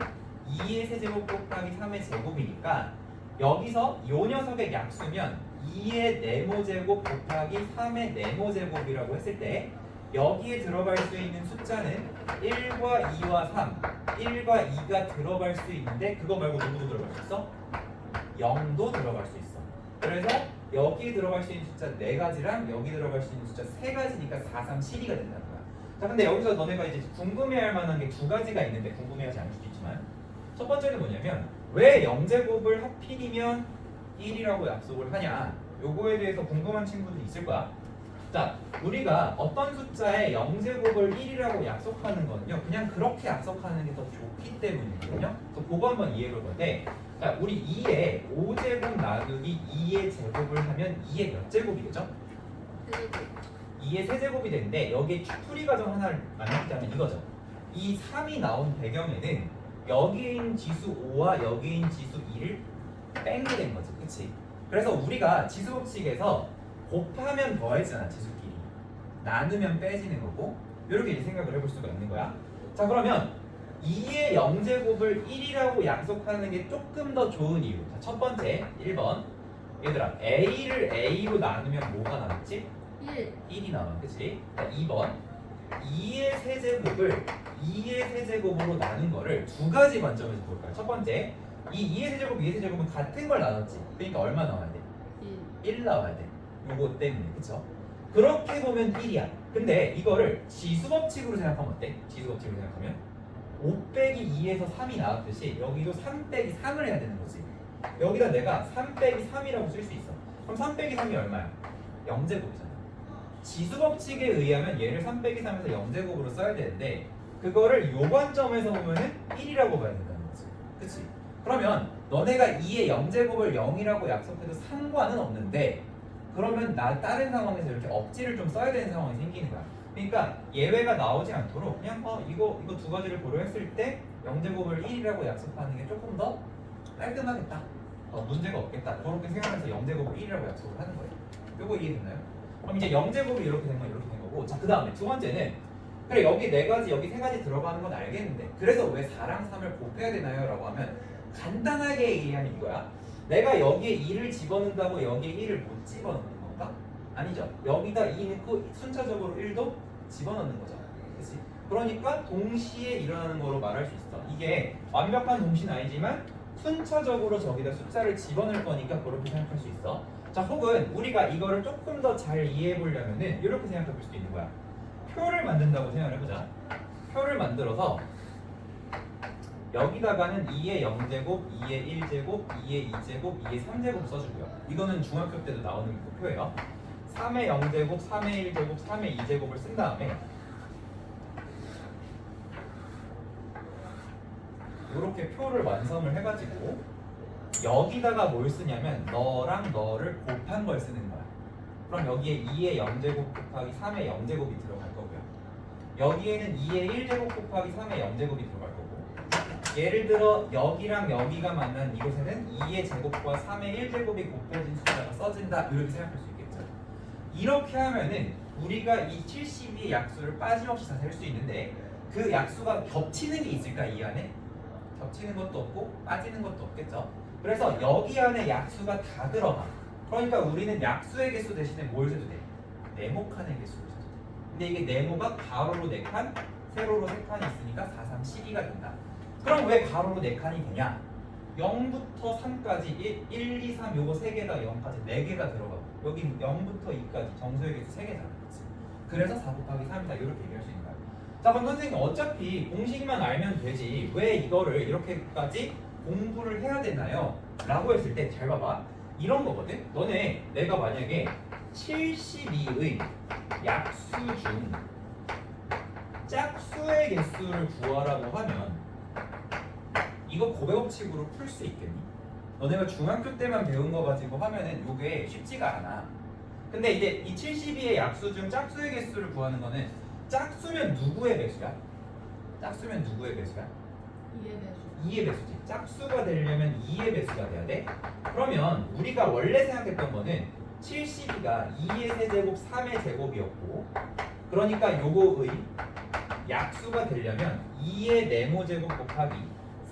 2의 세제곱 곱하기 3의 제곱이니까 여기서 요 녀석의 약수면 2의 네모제곱 곱하기 3의 네모제곱이라고 했을 때 여기에 들어갈 수 있는 숫자는 1과 2와 3 1과 2가 들어갈 수 있는데 그거 말고 누구도 들어갈 수 있어? 0도 들어갈 수 있어. 그래서 여기에 들어갈 수 있는 숫자 4가지랑 여기 들어갈 수 있는 숫자 3가지니까 4, 3, 12가 된다는 거야. 자, 근데 여기서 너네가 이제 궁금해할 만한 게 2가지가 있는데 궁금해하지 않을 수도 있지만 첫 번째는 뭐냐면 왜 0제곱을 하필이면 1이라고 약속을 하냐, 요거에 대해서 궁금한 친구들이 있을 거야. 자, 우리가 어떤 숫자에 0제곱을 1이라고 약속하는 거는요 그냥 그렇게 약속하는 게 더 좋기 때문이거든요. 그래서 그거 한번 이해해 볼 건데, 자, 우리 2에 5제곱 나누기 2의 제곱을 하면 2의 몇 제곱이겠죠? 2의 세제곱이 되는데 여기에 풀이 과정 하나를 만들자면 이거죠. 이 3이 나온 배경에는 여기에 있는 지수 5와 여기에 있는 지수 2를 뺀 게 된 거지. 그치? 그래서 우리가 지수 법칙에서 곱하면 더해지잖아 지수끼리. 나누면 빼지는 거고 이렇게 이제 생각을 해볼 수가 있는 거야. 자 그러면 2의 0제곱을 1이라고 약속하는 게 조금 더 좋은 이유. 자, 첫 번째 1번 얘들아 A를 A로 나누면 뭐가 남지? 1. 1이 나와 그치? 자, 2번 2의 세제곱을 2의 세제곱으로 나눈 거를 두 가지 관점에서 볼까요? 첫 번째 이 2의 세제곱 2의 세제곱은 같은 걸 나눴지. 그러니까 얼마 나와야 돼? 1 나와야 돼. 요거 때문에 그쵸? 그렇게 보면 1이야. 근데 이거를 지수법칙으로 생각하면 어때? 지수법칙으로 생각하면 5 빼기 2에서 3이 나왔듯이 여기도 3 빼기 3을 해야 되는 거지. 여기다 내가 3 빼기 3이라고 쓸 수 있어. 그럼 3 빼기 3이 얼마야? 0제곱이잖아. 지수법칙에 의하면 얘를 3 빼기 3에서 0제곱으로 써야 되는데 그거를 요 관점에서 보면은 1이라고 봐야 된다는 거지. 그치? 그러면 너네가 2의 0제곱을 0이라고 약속해도 상관은 없는데 그러면 나 다른 상황에서 이렇게 억지를 좀 써야 되는 상황이 생기는 거야. 그러니까 예외가 나오지 않도록 그냥 이거 두 가지를 고려했을 때 0제곱을 1이라고 약속하는 게 조금 더 깔끔하겠다. 문제가 없겠다. 그렇게 생각해서 0제곱을 1이라고 약속을 하는 거예요. 요거 이해됐나요? 그럼 이제 0제곱이 이렇게 된 건 이렇게 된 거고 자 그 다음에 두 번째는 그래 여기 네 가지 여기 세 가지 들어가는 건 알겠는데 그래서 왜 4랑 3을 곱해야 되나요? 라고 하면 간단하게 얘기하면 이거야. 내가 여기에 2를 집어넣는다고 여기에 1을 못 집어넣는 건가? 아니죠. 여기다 2 넣고 순차적으로 1도 집어넣는 거죠. 그치? 그러니까 동시에 일어나는 거로 말할 수 있어. 이게 완벽한 동시는 아니지만 순차적으로 저기다 숫자를 집어넣을 거니까 그렇게 생각할 수 있어. 자 혹은 우리가 이거를 조금 더 잘 이해해 보려면은 이렇게 생각해 볼 수도 있는 거야. 표를 만든다고 생각을 해보자. 표를 만들어서 여기다가는 2의 0제곱, 2의 1제곱, 2의 2제곱, 2의 3제곱 써주고요. 이거는 중학교 때도 나오는 그 표예요. 3의 0제곱, 3의 1제곱, 3의 2제곱을 쓴 다음에 이렇게 표를 완성을 해가지고 여기다가 뭘 쓰냐면 너랑 너를 곱한 걸 쓰는 거야. 그럼 여기에 2의 0제곱 곱하기 3의 0제곱이 들어갈 거고요. 여기에는 2의 1제곱 곱하기 3의 0제곱이 들어갈 거고 예를 들어 여기랑 여기가 만난 이곳에는 2의 제곱과 3의 1제곱이 곱해진 숫자가 써진다 이렇게 생각할 수 있겠죠. 이렇게 하면은 우리가 이 72의 약수를 빠짐없이 다 셀 수 있는데 그 약수가 겹치는 게 있을까 이 안에? 겹치는 것도 없고 빠지는 것도 없겠죠. 그래서 여기 안에 약수가 다 들어가. 그러니까 우리는 약수의 개수 대신에 뭘 세도 돼? 네모칸의 개수를 세도 돼. 근데 이게 네모가 가로로 4칸, 세로로 3칸이 있으니까 4, 3, 12가 된다. 그럼 왜 가로로 4칸이 되냐? 0부터 3까지 1, 2, 3 요거 3개가 0까지 4개가 들어가고 여기 0부터 2까지 정수의 개수 3개잖아. 그래서 4 곱하기 3이다 이렇게 얘기할 수 있는 거야. 자 그럼 선생님 어차피 공식만 알면 되지 왜 이거를 이렇게까지 공부를 해야 되나요? 라고 했을 때 잘 봐봐. 이런 거거든. 너네 내가 만약에 72의 약수 중 짝수의 개수를 구하라고 하면 이거 고배법칙으로 풀 수 있겠니? 너네가 중학교 때만 배운 거 가지고 하면은 이게 쉽지가 않아. 근데 이제 이 72의 약수 중 짝수의 개수를 구하는 거는 짝수면 누구의 배수야? 짝수면 누구의 배수야? 2의 배수. 2의 배수지. 짝수가 되려면 2의 배수가 돼야 돼. 그러면 우리가 원래 생각했던 거는 72가 2의 세제곱 3의 제곱이었고 그러니까 요거의 약수가 되려면 2의 네모제곱 곱하기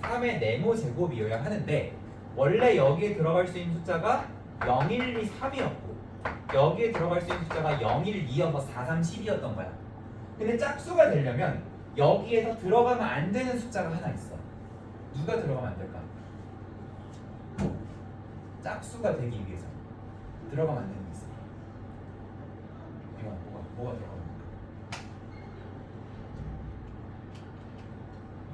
3의 네모제곱이어야 하는데 원래 여기에 들어갈 수 있는 숫자가 0, 1, 2, 3이었고 여기에 들어갈 수 있는 숫자가 0, 1, 2여서 4, 3, 10이었던 거야. 근데 짝수가 되려면 여기에서 들어가면 안 되는 숫자가 하나 있어. 누가 들어가면 안 될까? 짝수가 되기 위해서 들어가면 안 되는 게 있어. 이거 뭐가 들어가면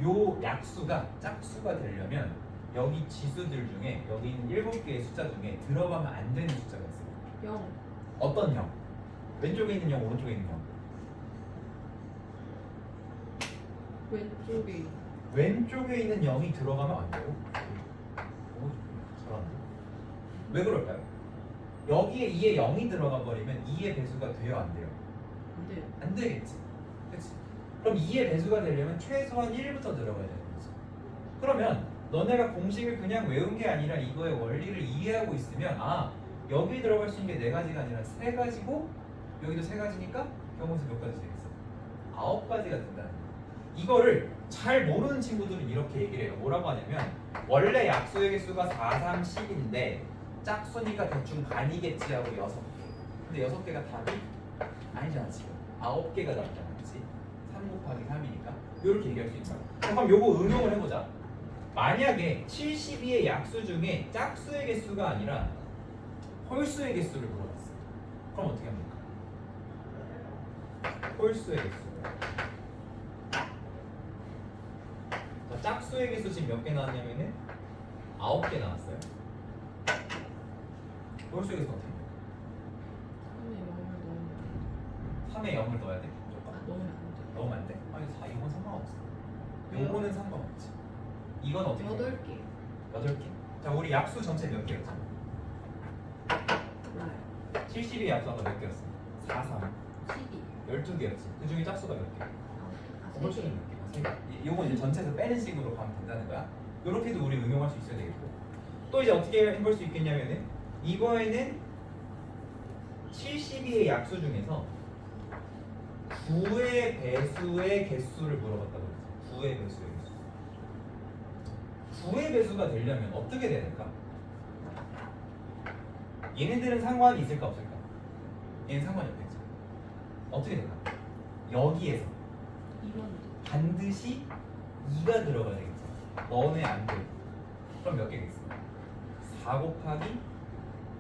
요 약수가 짝수가 되려면 여기 지수들 중에 여기 있는 7개의 숫자 중에 들어가면 안 되는 숫자가 있어요. 0. 어떤 0? 왼쪽에 있는 0, 오른쪽에 있는 0. 왼쪽에. 왼쪽에 있는 0이 들어가면 안 돼요. 잘하는데? 왜 그럴까요? 여기에 2에 0이 들어가 버리면 2의 배수가 돼요, 안 돼요? 안 돼요. 안 되겠지. 그치? 그럼 2의 배수가 되려면 최소한 1부터 들어가야 되는 거지. 그러면 너네가 공식을 그냥 외운 게 아니라 이거의 원리를 이해하고 있으면 여기 들어갈 수 있는 게 4가지가 아니라 3가지고 여기도 3가지니까 경우수 몇 가지 되겠어? 9가지가 된다는 거야. 이거를 잘 모르는 친구들은 이렇게 얘기를 해요. 뭐라고 하냐면 원래 약수의 개수가 4, 3, 10인데 짝수니까 대충 반이겠지 하고 6개. 근데 6개가 답이 아니잖아 지금. 9개가 답이잖아. 그치? 3 곱하기 3이니까 이렇게 얘기할 수 있는 거야. 그럼 요거 응용을 해보자. 만약에 72의 약수 중에 짝수의 개수가 아니라 홀수의 개수를 물어봤어. 그럼 어떻게 합니까? 홀수의 개수. 자, 짝수의 개수 지금 몇 개 나왔냐면은 9개 나왔어요. 홀수의 개수 어떻게 합니까? 3에 0을 넣어야 돼? 무조건? 넣으면 안 돼. 넣으면 안 돼? 아니 이건 상관없어. 왜요? 요거는 상관없지. 이건 어떻게? 8개. 8개. 자 우리 약수 전체 몇 개였죠? 몰라요. 70의 약수가 몇 개였어? 4, 3. 12. 12개였지. 그 중에 짝수가 몇 개? 아, 홀수는 3개. 몇 개? 3개. 요건 이제 전체에서 빼는 식으로 가면 된다는 거야. 요렇게도 우리 응용할 수 있어야 되겠고. 또 이제 어떻게 해볼 수 있겠냐면은 이거에는 72의 약수 중에서 9의 배수의 개수를 물어봤다고 그랬어. 9의 배수의 개수. 9의 배수가 되려면 어떻게 돼야 될까? 얘네들은 상관이 있을까 없을까? 얘는 상관이 없겠죠. 어떻게 될까? 여기에서 이건 반드시 2가 들어가야 되겠죠. 너네 안 돼. 그럼 몇 개겠어? 4 곱하기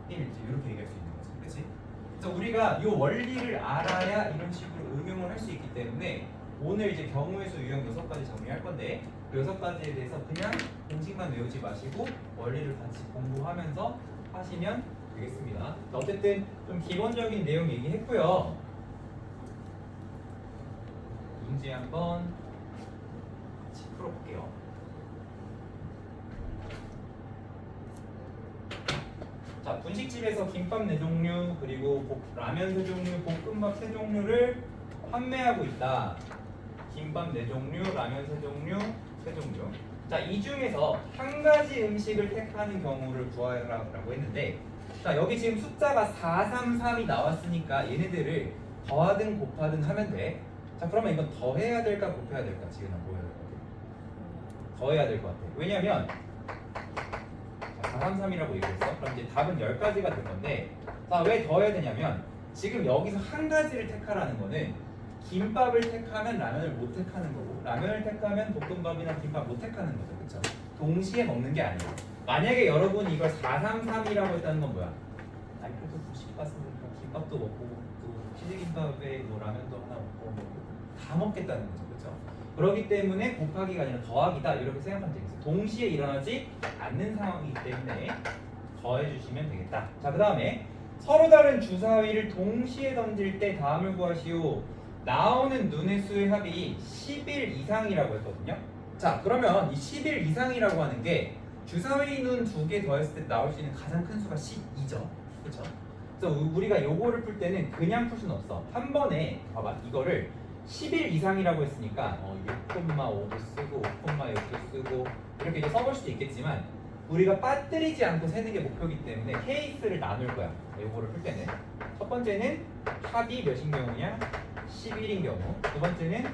1 이렇게 얘기할 수 있는 거지. 그렇지? 그래서 우리가 이 원리를 알아야 이런 식으로 응용을 할 수 있기 때문에 오늘 이제 경우의 수 유형 6가지 정리할 건데 그 6가지에 대해서 그냥 공식만 외우지 마시고 원리를 같이 공부하면서 하시면 되겠습니다. 자, 어쨌든 좀 기본적인 내용 얘기했고요. 문제 한번 같이 풀어볼게요. 자, 분식집에서 김밥 4종류 그리고 라면 3종류, 볶음밥 3종류를 판매하고 있다. 김밥 4종류, 라면 3종류, 3종류. 자, 이 중에서 한 가지 음식을 택하는 경우를 구하라고 했는데 자, 여기 지금 숫자가 433이 나왔으니까 얘네들을 더하든 곱하든 하면 돼. 자, 그러면 이건 더해야 될까 곱해야 될까? 지금 뭐 해야 될 것 같아? 더해야 될 것 같아. 왜냐면 433이라고 얘기했어. 그럼 이제 답은 10가지가 될 건데 자, 왜 더해야 되냐면 지금 여기서 한 가지를 택하라는 거는 김밥을 택하면 라면을 못 택하는 거고 라면을 택하면 볶음밥이나 김밥 못 택하는 거죠. 그렇죠? 동시에 먹는 게 아니에요. 만약에 여러분이 이걸 433이라고 했다는 건 뭐야? 아니 그래도 분식 갔으니까 김밥도 먹고 또 치즈김밥에 뭐 라면도 하나 먹고 뭐 다 먹겠다는 거죠. 그렇죠? 그렇기 때문에 곱하기가 아니라 더하기다 이렇게 생각하면 되겠어요. 동시에 일어나지 않는 상황이기 때문에 더해 주시면 되겠다. 자, 그 다음에 서로 다른 주사위를 동시에 던질 때 다음을 구하시오. 나오는 눈의 수의 합이 10일 이상이라고 했거든요. 자, 그러면 이 10일 이상이라고 하는 게 주사위 눈 2개 더했을 때 나올 수 있는 가장 큰 수가 12죠. 그렇죠? 그래서 우리가 요거를 풀 때는 그냥 풀 수는 없어. 한 번에 봐봐. 이거를 10일 이상이라고 했으니까 6,5도 쓰고 5,6도 쓰고 이렇게 이제 써볼 수도 있겠지만 우리가 빠뜨리지 않고 세는 게 목표이기 때문에 케이스를 나눌 거야. 요거를 풀 때는 첫 번째는 합이 몇인 경우냐? 11인 경우. 두 번째는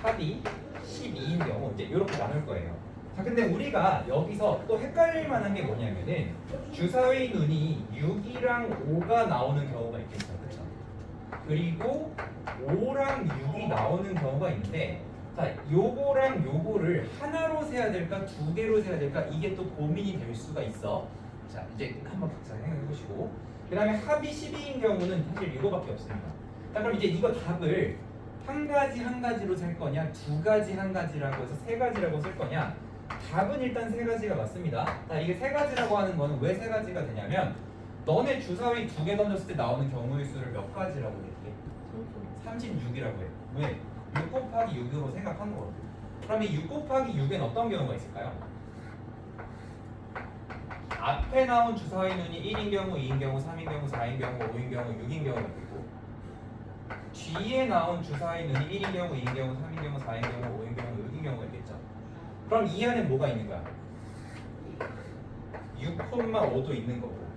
합이 12인 경우. 이제 이렇게 나눌 거예요. 자, 근데 우리가 여기서 또 헷갈릴 만한 게 뭐냐면은 주사위 눈이 6이랑 5가 나오는 경우가 있겠죠. 그렇죠? 그리고 5랑 6이 나오는 경우가 있는데 자, 요거랑 요거를 하나로 세야 될까 두 개로 세야 될까 이게 또 고민이 될 수가 있어. 자, 이제 한번 각자 생각해 보시고 그 다음에 합이 12인 경우는 사실 이거밖에 없습니다. 자, 그럼 이제 이거 답을 한 가지 한 가지로 셀 거냐 두 가지 한 가지라고 해서 세 가지라고 쓸 거냐 답은 일단 세 가지가 맞습니다. 자, 이게 세 가지라고 하는 거는 왜 세 가지가 되냐면 너네 주사위 2개 던졌을 때 나오는 경우의 수를 몇 가지라고 했게? 36이라고 해. 왜? 6 곱하기 6으로 생각한 거거든. 그럼 이 6 곱하기 6엔 어떤 경우가 있을까요? 앞에 나온 주사위 눈이 1인 경우, 2인 경우, 3인 경우, 4인 경우, 5인 경우, 6인 경우가 있고 뒤에 나온 주사위 눈이 1인 경우, 2인 경우, 3인 경우, 4인 경우, 5인 경우, 6인 경우가 있겠죠. 그럼 이 안에 뭐가 있는 거야? 6,5도 있는 거고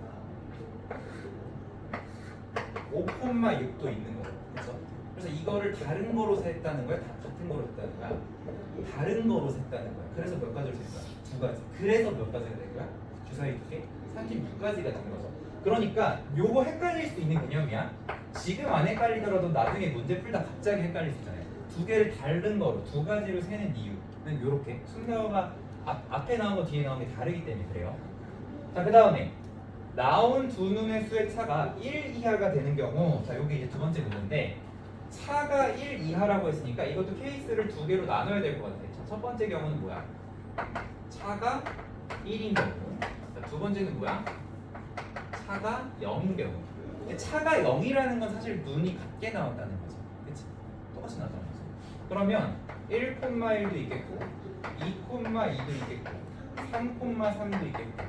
5,6도 있는 거죠. 그렇죠? 그래서 이거를 다른 거로 셌다는 거야? 같은 거로 셌다는 거야? 다른 거로 셌다는 거야. 그래서 몇 가지로 셌 거야? 두 가지. 그래서 몇 가지가 된 거야? 주사위 두 개? 36가지가 된 거죠. 그러니까 요거 헷갈릴 수 있는 개념이야. 지금 안 헷갈리더라도 나중에 문제 풀다 갑자기 헷갈릴 수 있잖아요. 두 개를 다른 거로 두 가지로 세는 이유는 요렇게 순서가 앞에 나온 거 뒤에 나온 게 다르기 때문에 그래요. 자, 그 다음에 나온 두 놈의 수의 차가 1 이하가 되는 경우, 자 여기 이제 두 번째 문제인데 차가 1 이하라고 했으니까 이것도 케이스를 두 개로 나눠야 될 것 같아요. 자, 첫 번째 경우는 뭐야? 차가 1인 경우. 자, 두 번째는 뭐야? 차가 0인 경우. 근데 차가 0이라는 건 사실 눈이 같게 나왔다는 거죠. 그치? 똑같이 나왔다는 거죠. 그러면 1,1도 있겠고 2,2도 있겠고 3,3도 있겠고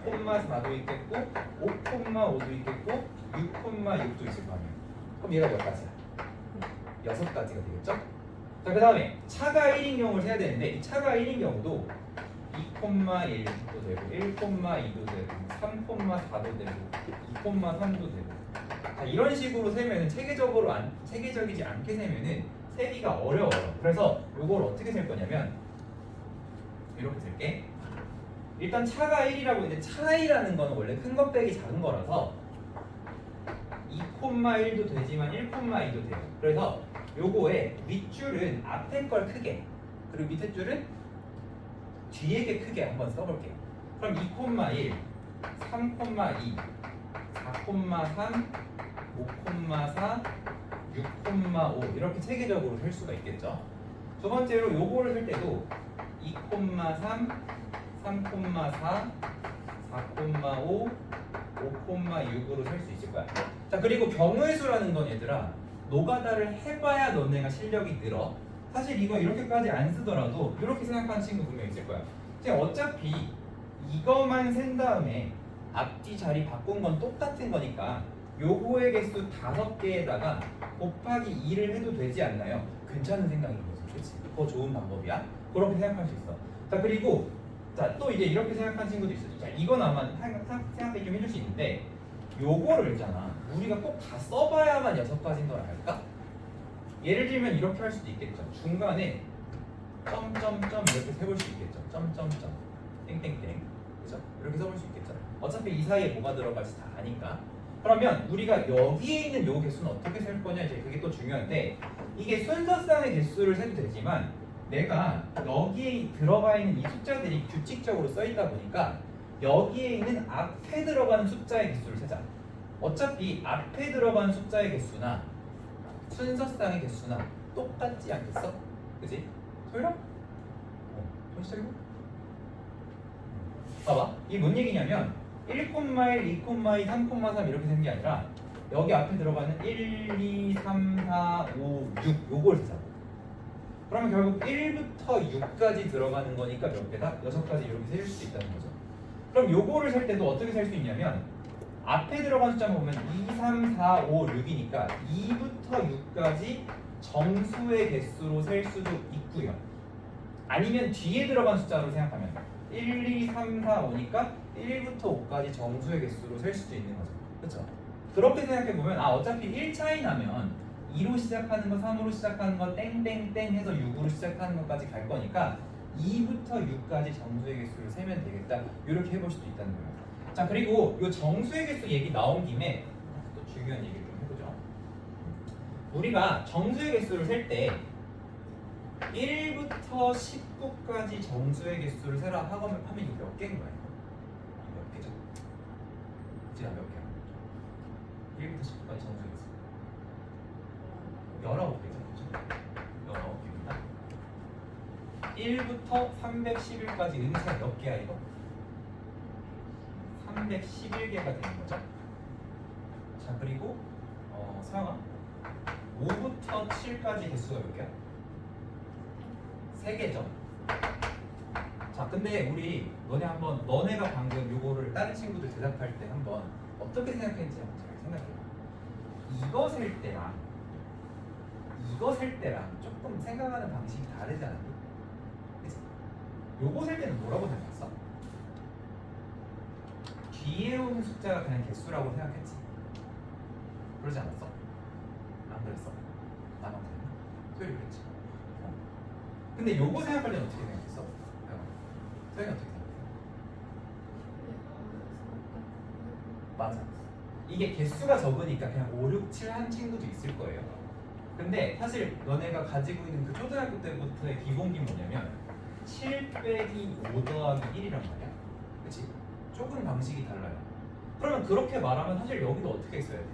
4,4도 있겠고 5,5도 있겠고 6,6도 있을 거 아니에요. 그럼 얘가 몇 가지야? 6가지가 되겠죠? 자, 그 다음에 차가 1인 경우를 세야 되는데 이 차가 1인 경우도 2,1도 되고 1,2도 되고 3,4도 되고 2,3도 되고. 자, 이런 식으로 세면은 체계적이지 않게 세면은 세기가 어려워요. 그래서 이걸 어떻게 셀 거냐면 이렇게 쓸게. 일단 차가 1이라고 했는데 차이라는 거는 원래 큰 것 빼기 작은 거라서 2,1도 되지만 1,2도 돼요. 그래서 요거의 윗줄은 앞에 걸 크게, 그리고 밑에 줄은 뒤에 게 크게 한번 써볼게요. 그럼 2,1, 3,2, 4,3, 5,4, 6,5 이렇게 체계적으로 셀 수가 있겠죠. 두 번째로 요거를 셀 때도 2,3, 3,4, 4,5, 5,6으로 셀 수 있을 거야. 자, 그리고 경우의 수라는 건 얘들아 노가다를 해봐야 너네가 실력이 늘어. 사실 이거 이렇게까지 안 쓰더라도 이렇게 생각하는 친구 분명 있을 거야. 지금 어차피 이거만 센 다음에 앞뒤 자리 바꾼 건 똑같은 거니까 요거의 개수 5개에다가 곱하기 2를 해도 되지 않나요? 괜찮은 생각인 거지. 그렇지? 그거 좋은 방법이야. 그렇게 생각할 수 있어. 자, 그리고 자, 또 이제 이렇게 생각하는 친구도 있어. 자, 이건 아마 생각해 좀 해줄 수 있는데 요거를 있잖아. 우리가 꼭 다 써봐야만 6가지인 걸 알까? 예를 들면 이렇게 할 수도 있겠죠. 중간에 점점점 이렇게 세볼 수 있겠죠. 점점점 땡땡땡, 그죠? 이렇게 써볼 수 있겠죠. 어차피 이 사이에 뭐가 들어갈지 다 아니까. 그러면 우리가 여기에 있는 요 개수는 어떻게 셀 거냐, 이제 그게 또 중요한데 이게 순서상의 개수를 세도 되지만 내가 여기에 들어가 있는 이 숫자들이 규칙적으로 써 있다 보니까 여기에 있는 앞에 들어가는 숫자의 개수를 세자. 어차피 앞에 들어가는 숫자의 개수나 순서상의 개수나 똑같지 않겠어? 그지? 소율아? 정신차리고? 봐봐, 이게 뭔 얘기냐면 1,1, 2,2, 3,3 이렇게 되는 게 아니라 여기 앞에 들어가는 1, 2, 3, 4, 5, 6 요걸 세자고. 그러면 결국 1부터 6까지 들어가는 거니까 몇 개다? 6가지 이렇게 셀 수 있다는 거죠. 그럼 요거를 셀 때도 어떻게 셀 수 있냐면 앞에 들어간 숫자만 보면 2, 3, 4, 5, 6이니까 2부터 6까지 정수의 개수로 셀 수도 있고요. 아니면 뒤에 들어간 숫자로 생각하면 1, 2, 3, 4, 5니까 1부터 5까지 정수의 개수로 셀 수도 있는 거죠. 그렇죠? 그렇게 생각해 보면 어차피 1 차이 나면 2로 시작하는 거, 3으로 시작하는 거, 땡땡땡 해서 6으로 시작하는 것까지 갈 거니까 2부터 6까지 정수의 개수를 세면 되겠다. 이렇게 해볼 수도 있다는 거예요. 자, 그리고 이 정수의 개수 얘기 나온 김에 또 중요한 얘기를 좀 해보죠. 우리가 정수의 개수를 셀 때 1부터 19까지 정수의 개수를 세라 하면 이게 몇 개인 거예요? 몇 개죠? 그치, 몇 개야? 1부터 19까지 정수의 개수 19개죠. 그렇죠? 19개입니다. 1부터 311까지 음수가 몇 개야 이거? 311개가 되는 거죠. 자, 그리고 서영아 5부터 7까지 개수가 몇 개야? 3개죠. 자, 근데 우리 너네가 방금 요거를 다른 친구들 대답할 때 한번 어떻게 생각했는지 한번 잘 생각해봐. 이거 셀 때랑 조금 생각하는 방식이 다르지 않아? 그치? 요거 셀 때는 뭐라고 생각했어? 뒤에 오는 숫자가 그냥 개수라고 생각했지. 그러지 않았어? 안 그랬어? 나만 그랬나? 소율이 그랬지. 근데 요거 생각할 때는 어떻게 생각했어? 소율이 어떻게 생각했어? 맞아. 이게 개수가 적으니까 그냥 5, 6, 7 한 친구도 있을 거예요. 근데 사실 너네가 가지고 있는 그 초등학교 때부터의 기본기 뭐냐면 7 빼기 5 더하기 1이란 말이야. 그치? 조금 방식이 달라요. 그러면 그렇게 말하면 사실 여기도 어떻게 했어야 돼?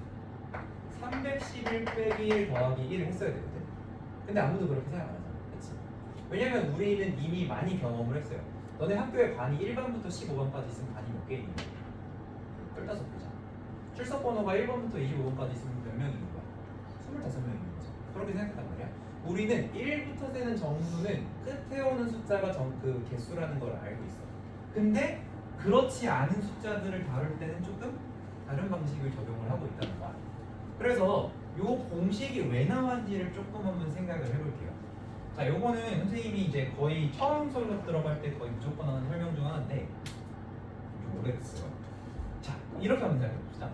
311 빼기 1 더하기 1을 했어야 되거든. 근데 아무도 그렇게 생각 안 하잖아. 그치? 왜냐면 우리는 이미 많이 경험을 했어요. 너네 학교에 반이 1반부터 15반까지 있으면 반이 몇 개 있는 거야? 15개잖아. 출석 번호가 1번부터 25번까지 있으면 몇 명 있는 거야? 25명 있는 거죠. 그렇게 생각했단 말이야. 우리는 1부터 세는 정수는 끝에 오는 숫자가 그 개수라는 걸 알고 있어. 근데 그렇지 않은 숫자들을 다룰 때는 조금 다른 방식을 적용을 하고 있다는 거야. 그래서 요 공식이 왜 나왔는지를 조금 한번 생각을 해볼게요. 자, 요거는 선생님이 이제 거의 처음 수업 들어갈 때 거의 무조건 하는 설명 중 하나인데 좀 오래됐어요. 자, 이렇게 한번 생각해 봅시다.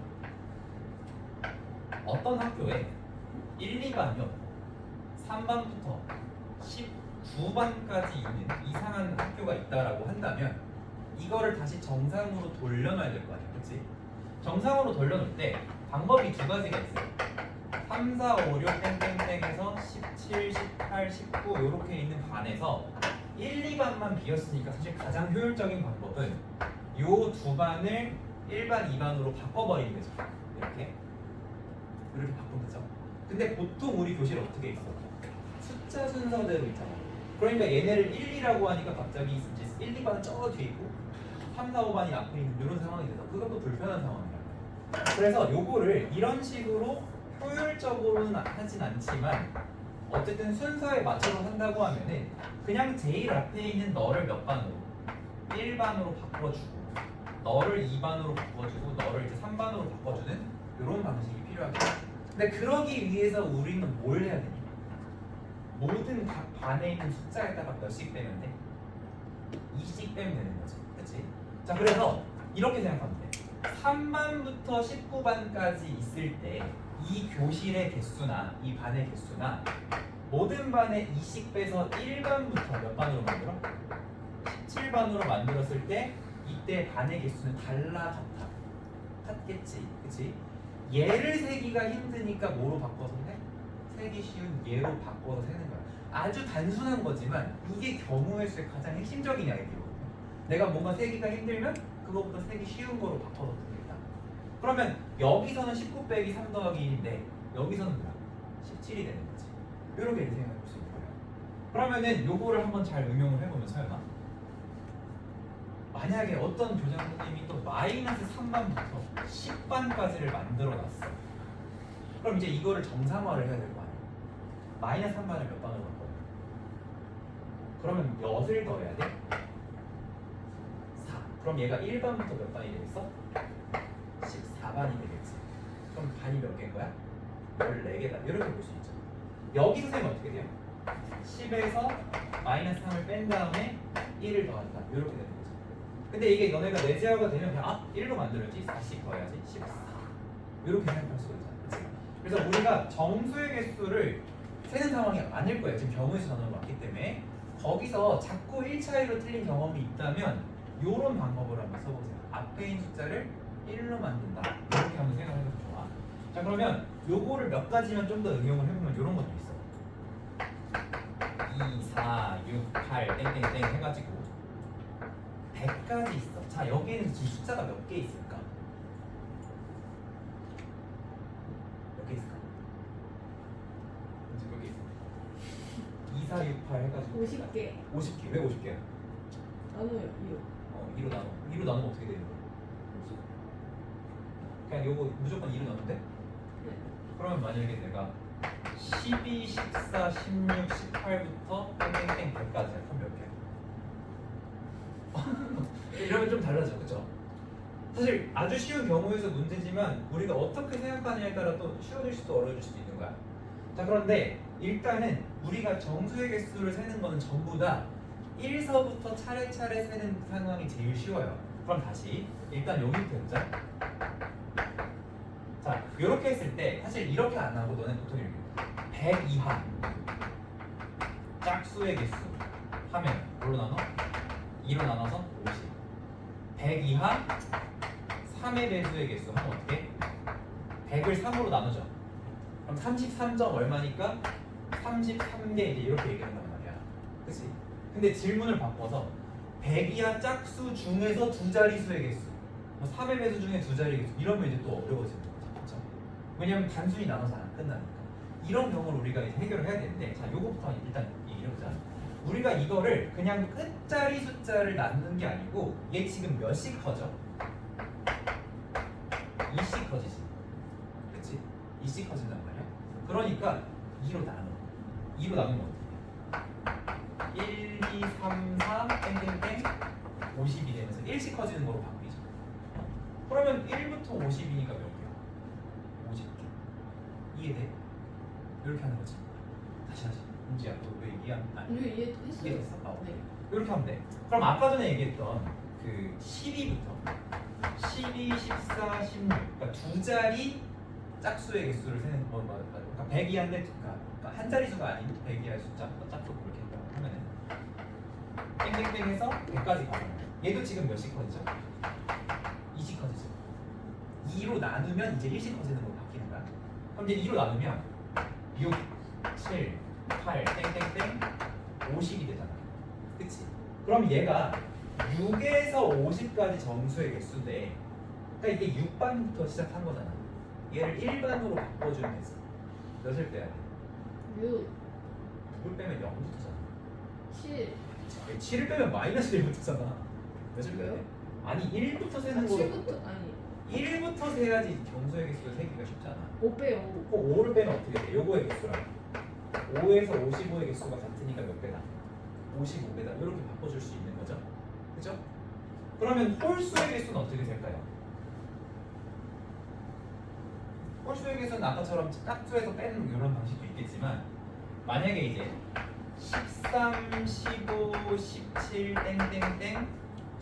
어떤 학교에 1, 2반이요 3반부터 19반까지 있는 이상한 학교가 있다라고 한다면 이거를 다시 정상으로 돌려놔야 될 거 아니야, 그렇지? 정상으로 돌려놓을 때 방법이 두 가지가 있어요. 3, 4, 5, 6 땡땡땡에서 17, 18, 19 이렇게 있는 반에서 1, 2반만 비었으니까 사실 가장 효율적인 방법은 요 두 반을 1반, 2반으로 바꿔버리는 거죠. 이렇게 바꾸면 되죠. 근데 보통 우리 교실 어떻게 있어? 숫자 순서대로 있잖아. 그러니까 얘네를 1, 2라고 하니까 갑자기 이제 1, 2반은 저 뒤에 있고 3, 4, 5반이 앞에 있는 이런 상황이 돼서 그것도 불편한 상황이야. 그래서 요거를 이런 식으로 효율적으로는 하진 않지만 어쨌든 순서에 맞춰서 한다고 하면은 그냥 제일 앞에 있는 너를 몇 반으로 1반으로 바꿔주고 너를 2반으로 바꿔주고 너를 이제 3반으로 바꿔주는 이런 방식이 필요하겠다. 근데 그러기 위해서 우리는 뭘 해야 되니? 모든 각 반에 있는 숫자에다가 몇씩 빼면 돼? 2씩 빼면 되는 거지. 그치? 자, 그래서 이렇게 생각하면 돼. 3반부터 19반까지 있을 때 이 교실의 개수나 이 반의 개수나 모든 반에 2씩 빼서 1반부터 몇 반으로 만들어? 17반으로 만들었을 때 이때 반의 개수는 같겠지, 그치? 얘를 세기가 힘드니까 뭐로 바꿔서 해? 세기 쉬운 얘로 바꿔서 세는 거야. 아주 단순한 거지만 이게 경우의 수의 가장 핵심적인 이야기거든요. 내가 뭔가 세기가 힘들면 그것보다 세기 쉬운 거로 바꿔서 되겠다. 그러면 여기서는 19 빼기 3 더하기 1인데 여기서는 뭐야? 17이 되는 거지. 이렇게 생각해 볼 수 있는 거예요. 그러면은 요거를 한번 잘 응용을 해보면 설마 만약에 어떤 교장 선생님이 또 마이너스 3반부터 10반까지를 만들어 놨어. 그럼 이제 이거를 정상화를 해야 될 거 아니야. 마이너스 3반을 몇 반으로 바꿔? 그러면 몇을 더해야 돼? 4. 그럼 얘가 1반부터 몇 반이 되겠어? 14반이 되겠지. 그럼 반이 몇 개인 거야? 14개다. 이렇게 볼 수 있죠. 여기서 선생님 어떻게 돼요? 10에서 마이너스 3을 뺀 다음에 1을 더한다. 이렇게 되는 거죠. 근데 이게 너네가 내재화가 되면 그냥 1로 만들었지 4씩 더해야지 14 이렇게 생각할 수가 있잖아. 그치? 그래서 우리가 정수의 개수를 세는 상황이 아닐 거예요. 지금 경우의 수 전환으로 왔기 때문에 거기서 자꾸 1차이로 틀린 경험이 있다면 이런 방법을 한번 써보세요. 앞에 있는 숫자를 1로 만든다. 이렇게 한번 생각해보면 좋아. 자, 그러면 요거를 몇 가지만 좀 더 응용을 해보면 이런 것도 있어. 2, 4, 6, 8 땡땡땡 해가지고 100까지 있어. 자, 여기에는 지금 숫자가 몇 개 있을까? 몇 개 있을까? 이제 몇 개 있어? 2, 4, 6, 8 해가지고 50개. 50개. 왜 50개야? 나눠요. 2로 나눠. 2로 나누면 어떻게 되는 거야? 그냥 요거 무조건 2로 나누는데? 네. 그러면 만약에 내가 12, 14, 16, 18부터 땡땡땡 100까지 그럼 몇 개야? 이러면 좀 달라져, 그쵸? 사실 아주 쉬운 경우에서 문제지만 우리가 어떻게 생각하느냐에 따라 또 쉬워질 수도 어려워질 수도 있는 거야. 자, 그런데 일단은 우리가 정수의 개수를 세는 거는 전부 다 1서부터 차례차례 세는 상황이 제일 쉬워요. 그럼 다시 일단 여기부터 해보자. 자, 이렇게 했을 때 사실 이렇게 안 나오고 너는 보통 이렇게 100 이하 짝수의 개수 하면 뭘로 나눠? 2로 나눠서 50. 100 이하 3의 배수의 개수 하면 어떻게? 100을 3으로 나누죠. 그럼 33점 얼마니까 33개 이제 이렇게 얘기한단 말이야. 그치? 근데 질문을 바꿔서 100 이하 짝수 중에서 두 자릿수의 개수, 뭐 3의 배수 중에 두 자리 개수 이러면 이제 또 어려워지는 거죠. 그렇죠? 왜냐면 단순히 나눠서 안 끝나니까. 이런 경우를 우리가 이제 해결을 해야 되는데, 자, 요거부터 일단 얘기를 해보자. 우리가 이거를 그냥 끝자리 숫자를 낳는 게 아니고 얘 지금 몇씩 커져? 2씩 커지지. 그치? 2씩 커진단 말이야. 그러니까 2로 나눠. 2로 나누면 어떻게 돼? 1, 2, 3, 4 땡땡땡 50이 되면서 1씩 커지는 거로 바뀌죠. 그러면 1부터 50이니까 몇 개야? 50개. 이해돼? 이렇게 하는 거지. 다시. 은지야, 너 왜 이해 안 돼? 이거 이해했어요? 이해됐어? 아, 오케이. 네. 이렇게 하면 돼. 그럼 아까 전에 얘기했던 그 12부터 12, 14, 16 그러니까 두 자리 짝수의 개수를 세는 거 그러니까 100 이하인데 그러니까 한 자리 수가 아닌 100 이하의 숫자 짝수 그렇게 했다고 하면은 땡땡땡에서 100까지 가요. 얘도 지금 몇씩 커지죠? 2씩 커지죠. 2로 나누면 이제 1씩 커지는 거 바뀌는 거야. 그럼 이제 2로 나누면 6, 7, 8 땡땡땡 50이 되잖아. 그치? 그럼 얘가 6에서 50까지 정수의 개수인데 그러니까 이게 6반부터 시작한 거잖아. 얘를 1반으로 바꿔주면 되지. 몇을 빼야 돼? 6, 9를 빼면 0부터잖아. 7, 7을 빼면 마이너스 1부터잖아. 몇을 빼야 돼? 아니 1부터 세는 거로 7부터 아니 1부터 세야지 정수의 개수를 세기가 쉽잖아. 5 빼요. 5를 빼면 어떻게 돼? 요거의 개수랑 5에서 55의 개수가 같으니까 몇 배다? 55배다. 이렇게 바꿔줄 수 있는 거죠. 그죠? 그러면 홀수의 개수는 어떻게 될까요? 홀수의 개수는 아까처럼 짝수에서 빼는 이런 방식도 있겠지만 만약에 이제 13, 15, 17, 땡땡땡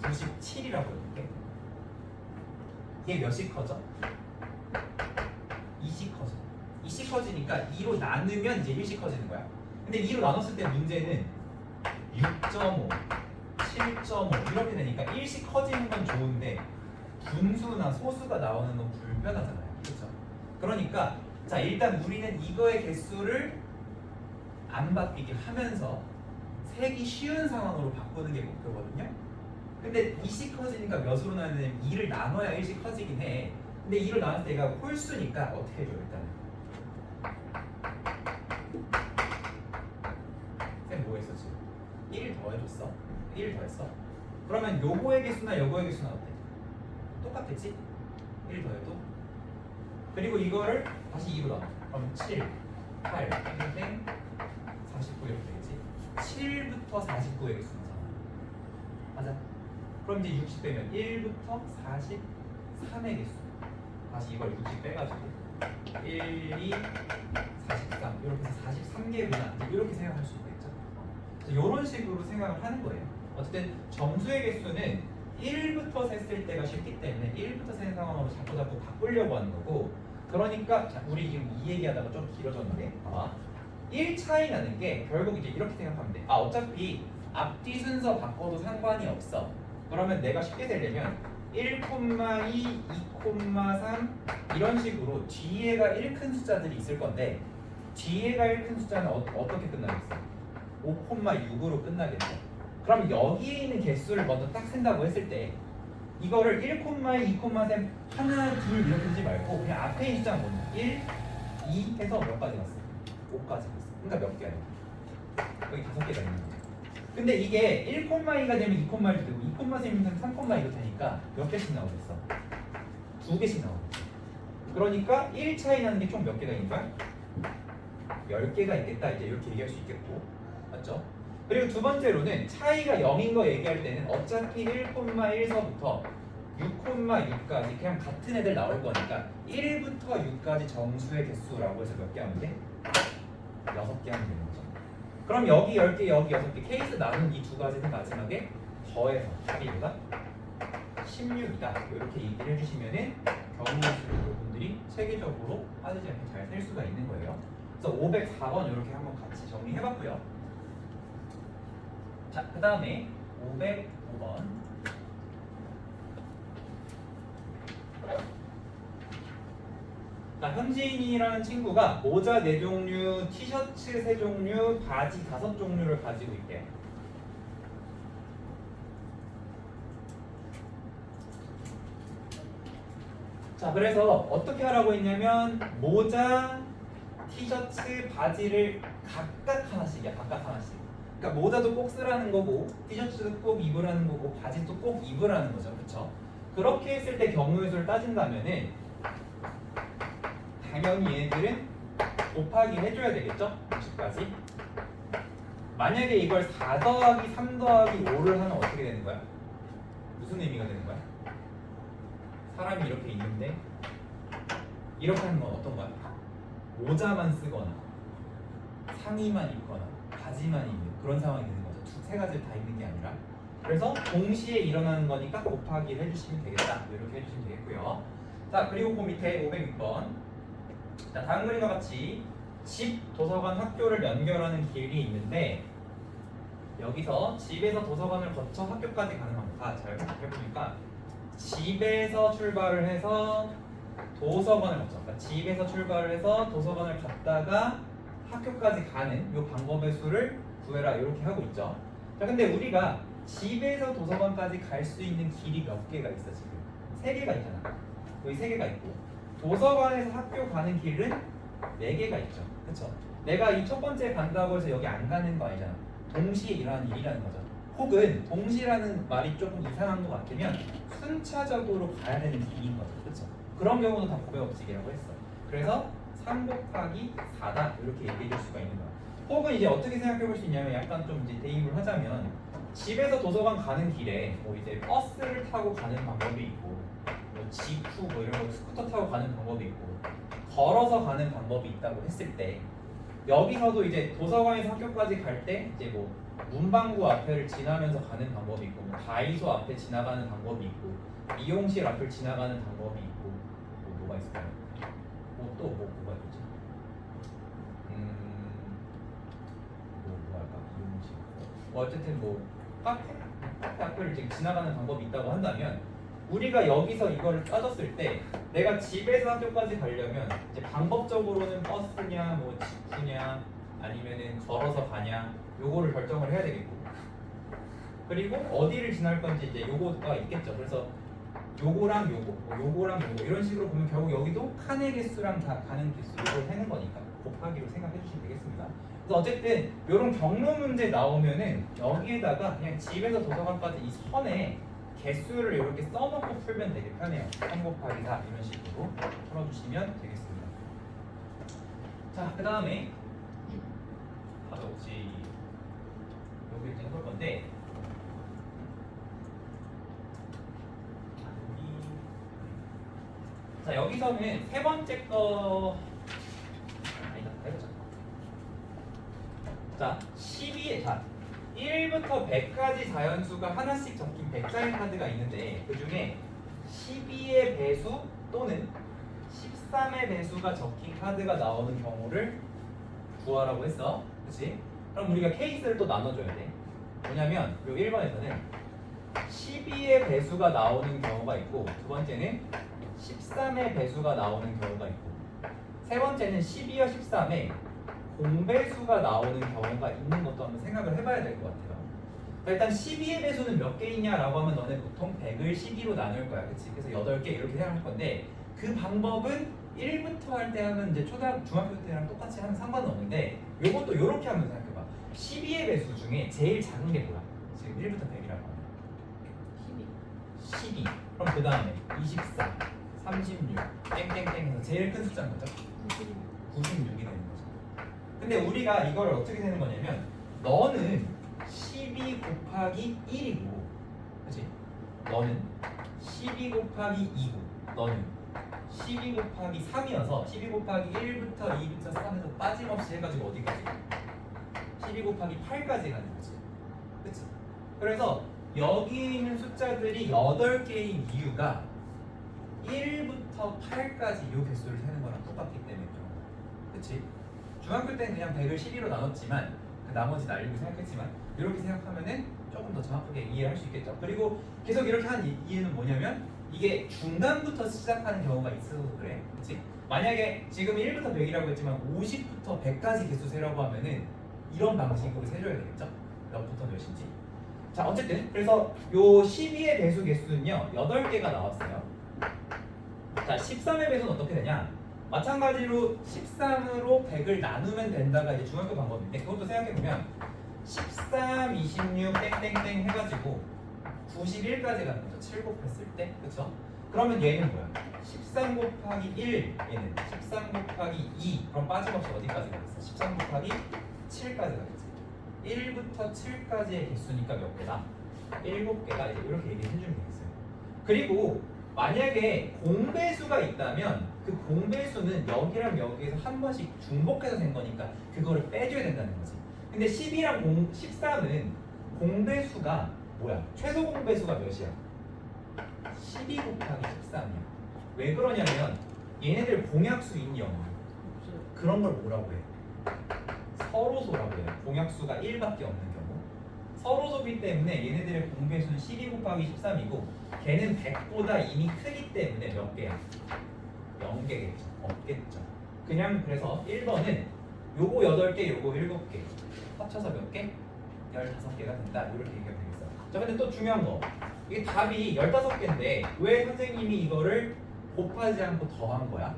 97이라고 해볼게. 얘 몇씩 커져? 2씩 커져. 2씩 커지니까 2로 나누면 이제 1씩 커지는 거야. 근데 2로 나눴을 때 문제는 6.5, 7.5 이렇게 되니까 1씩 커지는 건 좋은데 분수나 소수가 나오는 건 불편하잖아요. 그렇죠? 그러니까 자 일단 우리는 이거의 개수를 안 바뀌게 하면서 세기 쉬운 상황으로 바꾸는 게 목표거든요. 근데 2씩 커지니까 몇으로 나눠야 되냐면 2를 나눠야 1씩 커지긴 해. 근데 2를 나눴을 때 얘가 홀수니까 어떻게 해줘 일단은. 쌤 뭐 했어 지금? 1 더해줬어? 1 더했어? 그러면 요거의 개수나 요거의 개수는 어때? 똑같겠지? 1 더해도? 그리고 이거를 다시 2로 나눠. 그럼 7, 8, 땡땡 49 이렇게 되겠지? 7부터 49의 개수잖아. 맞아? 그럼 이제 60 빼면 1부터 43의 개수. 다시 이걸 60 빼가지고 1, 2, 43 이렇게 해서 43개구나 이렇게 생각할 수 있겠죠. 이런 식으로 생각을 하는 거예요. 어쨌든 정수의 개수는 1부터 셌을 때가 쉽기 때문에 1부터 세는 상황으로 자꾸 바꾸려고 하는 거고 그러니까 자, 우리 지금 이 얘기하다가 좀 길어졌는데 1 차이 나는 게 결국 이제 이렇게 생각하면 돼. 어차피 앞뒤 순서 바꿔도 상관이 없어. 그러면 내가 쉽게 되려면 1,2, 2,3 이런 식으로 뒤에가 1 큰 숫자들이 있을 건데 뒤에가 1 큰 숫자는 어떻게 끝나겠어? 5,6으로 끝나겠네. 그럼 여기에 있는 개수를 먼저 딱 센다고 했을 때 이거를 1,2, 2,3 하나, 둘 이렇게 쓰지 말고 그냥 앞에 있는 숫자는 뭐냐? 1, 2 해서 몇 가지 갔어? 5까지 갔어. 그러니까 몇 개야? 여기 5개가 있는 거야. 근데 이게 1,2가 되면 2,1도 되고 2,3이면 3,2도 되니까 몇 개씩 나오겠어? 2개씩 나오겠어. 그러니까 1 차이 나는 게 총 몇 개가 있는 거야? 10개가 있겠다. 이제 이렇게 얘기할 수 있겠고. 맞죠? 그리고 두 번째로는 차이가 0인 거 얘기할 때는 어차피 1,1서부터 6,6까지 그냥 같은 애들 나올 거니까 1부터 6까지 정수의 개수라고 해서 몇 개 하면 돼? 6개 하면 되는 거죠. 그럼 여기 10개, 여기 6개 케이스 나눈 이 두 가지는 마지막에 더해서 합의가 16이다. 이렇게 얘기를 해주시면은 경우의 수를 여러분들이 체계적으로 빠지지 않게 잘 셀 수가 있는 거예요. 그래서 504번 이렇게 한번 같이 정리해봤고요. 자, 그 다음에 505번. 자, 현진이라는 친구가 모자 4종류, 티셔츠 3종류, 바지 5종류를 가지고 있대요. 자, 그래서 어떻게 하라고 했냐면 모자, 티셔츠, 바지를 각각 하나씩이야. 각각 하나씩. 그러니까 모자도 꼭 쓰라는 거고 티셔츠도 꼭 입으라는 거고 바지도 꼭 입으라는 거죠. 그렇죠? 그렇게 했을 때 경우의 수를 따진다면은 당연히 얘들은 곱하기 해줘야 되겠죠? 60까지. 만약에 이걸 4 더하기 3 더하기 5를 하면 어떻게 되는 거야? 무슨 의미가 되는 거야? 사람이 이렇게 있는데 이렇게 하는 건 어떤 거야? 모자만 쓰거나 상의만 입거나 바지만 입는 그런 상황이 되는 거죠. 세 가지를 다 입는 게 아니라. 그래서 동시에 일어나는 거니까 곱하기를 해주시면 되겠다. 이렇게 해주시면 되겠고요. 자, 그리고 그 밑에 506번. 자, 다음 그림과 같이 집, 도서관, 학교를 연결하는 길이 있는데 여기서 집에서 도서관을 거쳐 학교까지 가는 방법. 잘 해보니까 집에서 출발을 해서 도서관을 거쳐. 그러니까 집에서 출발을 해서 도서관을 갔다가 학교까지 가는 이 방법의 수를 구해라 이렇게 하고 있죠. 자, 근데 우리가 집에서 도서관까지 갈 수 있는 길이 몇 개가 있어 지금? 3개가 있잖아. 여기 3개가 있고 도서관에서 학교 가는 길은 4개가 있죠. 그렇죠? 내가 이 첫 번째 간다고 해서 여기 안 가는 거 아니잖아. 동시에 일어나는 일이라는 거죠. 혹은 동시라는 말이 조금 이상한 것 같으면 순차적으로 가야 되는 길인 거죠. 그렇죠? 그런 경우도 다 고배법칙이라고 했어. 그래서 3 곱하기 4다 이렇게 얘기해 줄 수가 있는 거야. 혹은 이제 어떻게 생각해 볼 수 있냐면 약간 좀 이제 대입을 하자면 집에서 도서관 가는 길에 뭐 이제 버스를 타고 가는 방법이 있고 뭐 지프 뭐 이런 거 스쿠터 타고 가는 방법이 있고 걸어서 가는 방법이 있다고 했을 때 여기서도 이제 도서관에서 학교까지 갈 때 이제 뭐 문방구 앞에를 지나면서 가는 방법이 있고 뭐 다이소 앞에 지나가는 방법이 있고 미용실 앞을 지나가는 방법이 있고 뭐 뭐가 있을까요? 뭐가 있지? 뭐 할까? 미용실. 뭐 어쨌든 뭐 카페 앞을 지금 지나가는 방법이 있다고 한다면 우리가 여기서 이거를 따졌을 때 내가 집에서 학교까지 가려면 이제 방법적으로는 버스냐 뭐 지프냐 아니면은 걸어서 가냐 요거를 결정을 해야 되겠고 그리고 어디를 지날 건지 이제 요거가 있겠죠. 그래서 요거랑 요거, 요거랑 요거 이런 식으로 보면 결국 여기도 칸의 개수랑 다 가는 개수 이걸 세는 거니까 곱하기로 생각해 주시면 되겠습니다. 그래서 어쨌든 이런 경로 문제 나오면은 여기에다가 그냥 집에서 도서관까지 이 선에 개수를 이렇게 써놓고 풀면 되게 편해요. 3 곱하기 4 이런 식으로 풀어주시면 되겠습니다. 자, 그 다음에 가져오지 여기 이제 해볼 건데 자, 여기서는 세 번째 거 아니다 해보자. 자, 12에 자 1부터 100까지 자연수가 하나씩 적힌 100장의 카드가 있는데 그 중에 12의 배수 또는 13의 배수가 적힌 카드가 나오는 경우를 구하라고 했어. 그치? 그럼 우리가 케이스를 또 나눠줘야 돼. 뭐냐면 요 1번에서는 12의 배수가 나오는 경우가 있고 두 번째는 13의 배수가 나오는 경우가 있고 세 번째는 12와 13의 공배수가 나오는 경우가 있는 것도 한번 생각을 해봐야 될 것 같아요. 자, 일단 12의 배수는 몇 개이냐라고 하면 너네 보통 100을 12로 나눌 거야. 그치? 그래서 8개 이렇게 생각할 건데 그 방법은 1부터 할 때 하면 이제 중학교 때랑 똑같이 하면 상관은 없는데 요것도 이렇게 한번 생각해봐. 12의 배수 중에 제일 작은 게 뭐야? 지금 1부터 100이라고 하면 12. 그럼 그 다음에 24, 36, 땡땡땡 해서 제일 큰 숫자인 거죠? 96이 되는 거죠. 근데 우리가 이걸 어떻게 되는 거냐면 너는 12 곱하기 1이고 그치? 너는 12 곱하기 2고 너는 12 곱하기 3이어서 12 곱하기 1부터 2부터 3에서 빠짐없이 해가지고 어디까지? 12 곱하기 8까지 가는 거지. 그치? 그래서 여기 있는 숫자들이 8개인 이유가 이 1부터 8까지 이 개수를 세는 거랑 똑같기 때문에 그치? 중학교 때는 그냥 100을 12로 나눴지만 그 나머지 날리고 생각했지만 이렇게 생각하면은 조금 더 정확하게 이해할 수 있겠죠. 그리고 계속 이렇게 한 이유는 뭐냐면 이게 중간부터 시작하는 경우가 있어서 그래. 그치? 만약에 지금 1부터 100이라고 했지만 50부터 100까지 개수 세라고 하면은 이런 방식으로 세줘야 되겠죠? 몇부터 몇인지. 자, 어쨌든 그래서 요 12의 배수 개수는요 8개가 나왔어요. 자, 13의 배수는 어떻게 되냐? 마찬가지로 13으로 100을 나누면 된다가 이제 중학교 방법인데 그것도 생각해보면 13, 26 땡땡땡 해가지고 91까지 가는 거죠. 7 곱했을 때. 그쵸? 그러면 얘는 뭐야? 13 곱하기 1 얘는 13 곱하기 2 그럼 빠짐없이 어디까지 가겠어? 13 곱하기 7까지 가겠지. 1부터 7까지의 개수니까 몇 개다? 7개다. 이제 이렇게 얘기해 주면 되겠어요. 그리고 만약에 공배수가 있다면 그 공배수는 여기랑 여기에서 한 번씩 중복해서 된 거니까 그거를 빼줘야 된다는 거지. 근데 10이랑 13은 공배수가 뭐야? 최소 공배수가 몇이야? 12 곱하기 13이야. 왜 그러냐면 얘네들 공약수인 영어 그런 걸 뭐라고 해? 서로소라고 해요. 공약수가 1밖에 없는 경우 서로소기 때문에 얘네들의 공배수는 12 곱하기 13이고 걔는 100보다 이미 크기 때문에 몇 개야? 0개겠죠. 없겠죠. 그냥 그래서 1번은 요거 8개, 요거 7개 합쳐서 몇 개? 15개가 된다. 이렇게 얘기하면 되겠어요. 자, 근데 또 중요한 거 이게 답이 15개인데 왜 선생님이 이거를 곱하지 않고 더한 거야?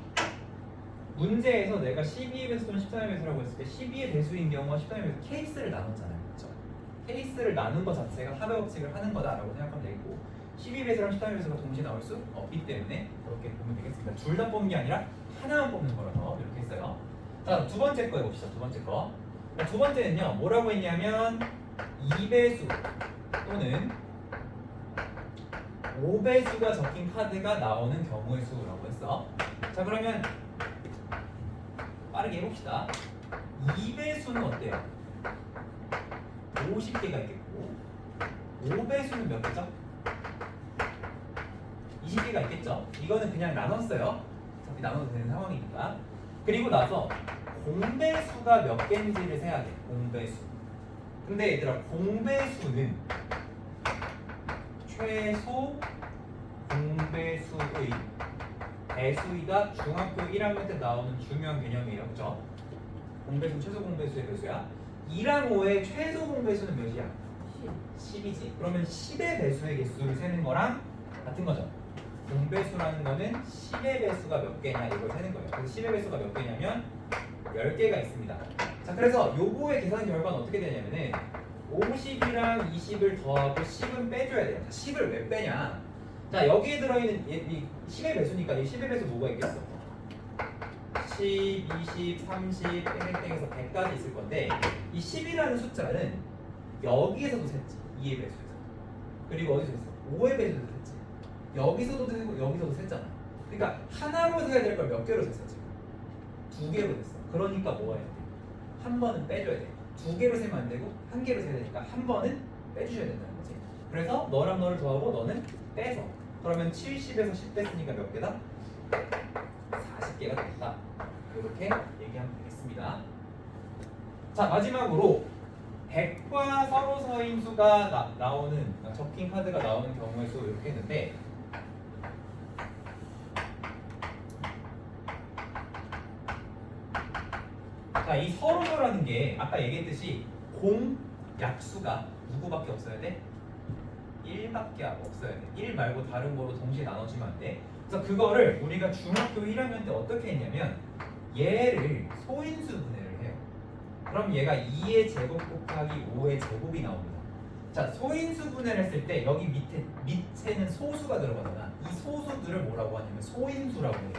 문제에서 내가 12의 배수 또는 13의 배수라고 했을 때 12의 배수인 경우와 13의 배수 케이스를 나눴잖아요. 그렇죠? 케이스를 나눈 것 자체가 합의 법칙을 하는 거다라고 생각하면 되고 12배수랑 13배수가 동시에 나올 수 없기 때문에 그렇게 보면 되겠습니다. 둘 다 뽑는 게 아니라 하나만 뽑는 거라서 이렇게 했어요. 자, 두 번째 거 해봅시다. 두 번째 거. 두 번째는요. 뭐라고 했냐면 2배수 또는 5배수가 적힌 카드가 나오는 경우의 수라고 했어. 자, 그러면 빠르게 해봅시다. 2배수는 어때요? 50개가 있겠고 5배수는 몇 개죠? 20개가 있겠죠? 이거는 그냥 나눴어요. 어차피 나눠도 되는 상황이니까. 그리고 나서 공배수가 몇 개인지를 세야 돼. 공배수. 근데 얘들아 공배수는 최소 공배수의 배수이다. 중학교 1학년 때 나오는 중요한 개념이에요. 그죠? 공배수 최소 공배수의 배수야. 2랑 5의 최소 공배수는 몇이야? 10이지. 그러면 10의 배수의 개수를 세는 거랑 같은 거죠. 공배수라는 거는 10의 배수가 몇 개냐 이걸 세는 거예요. 그래서 10의 배수가 몇 개냐면 10개가 있습니다. 자, 그래서 요거의 계산 결과는 어떻게 되냐면은 50이랑 20을 더하고 10은 빼줘야 돼요. 10을 왜 빼냐? 자, 여기에 들어있는 이 10의 배수니까 이 10의 배수 뭐가 있겠어? 10, 20, 30, 땡땡땡에서 100까지 있을 건데 이 10이라는 숫자는 여기에서도 셌지. 2의 배수에서. 그리고 어디서 했어? 5의 배수에서 셌지. 여기서도 세고 여기서도 셌잖아. 그러니까 하나로 세야 될 걸 몇 개로 셌어 지금? 2개로 셌어. 그러니까 뭐 해야 돼? 한 번은 빼줘야 돼. 2개로 세면 안 되고 1개로 세야 되니까 한 번은 빼주셔야 된다는 거지. 그래서 너랑 너를 더하고 너는 빼서 그러면 70에서 10 뺐으니까 몇 개다? 40개가 되겠다. 이렇게 얘기하면 되겠습니다. 자, 마지막으로 100과 서로 서인수가 나오는 적힌 카드가 나오는 경우의 수 이렇게 했는데 자, 이 서로서라는 게 아까 얘기했듯이 공약수가 누구밖에 없어야 돼? 1밖에 없어야 돼. 1 말고 다른 거로 동시에 나눠주면 안 돼. 그래서 그거를 우리가 중학교 1학년 때 어떻게 했냐면 얘를 소인수 분해를 해요. 그럼 얘가 2의 제곱 곱하기 5의 제곱이 나옵니다. 자, 소인수 분해를 했을 때 여기 밑에는 소수가 들어가잖아. 이 소수들을 뭐라고 하냐면 소인수라고 해요.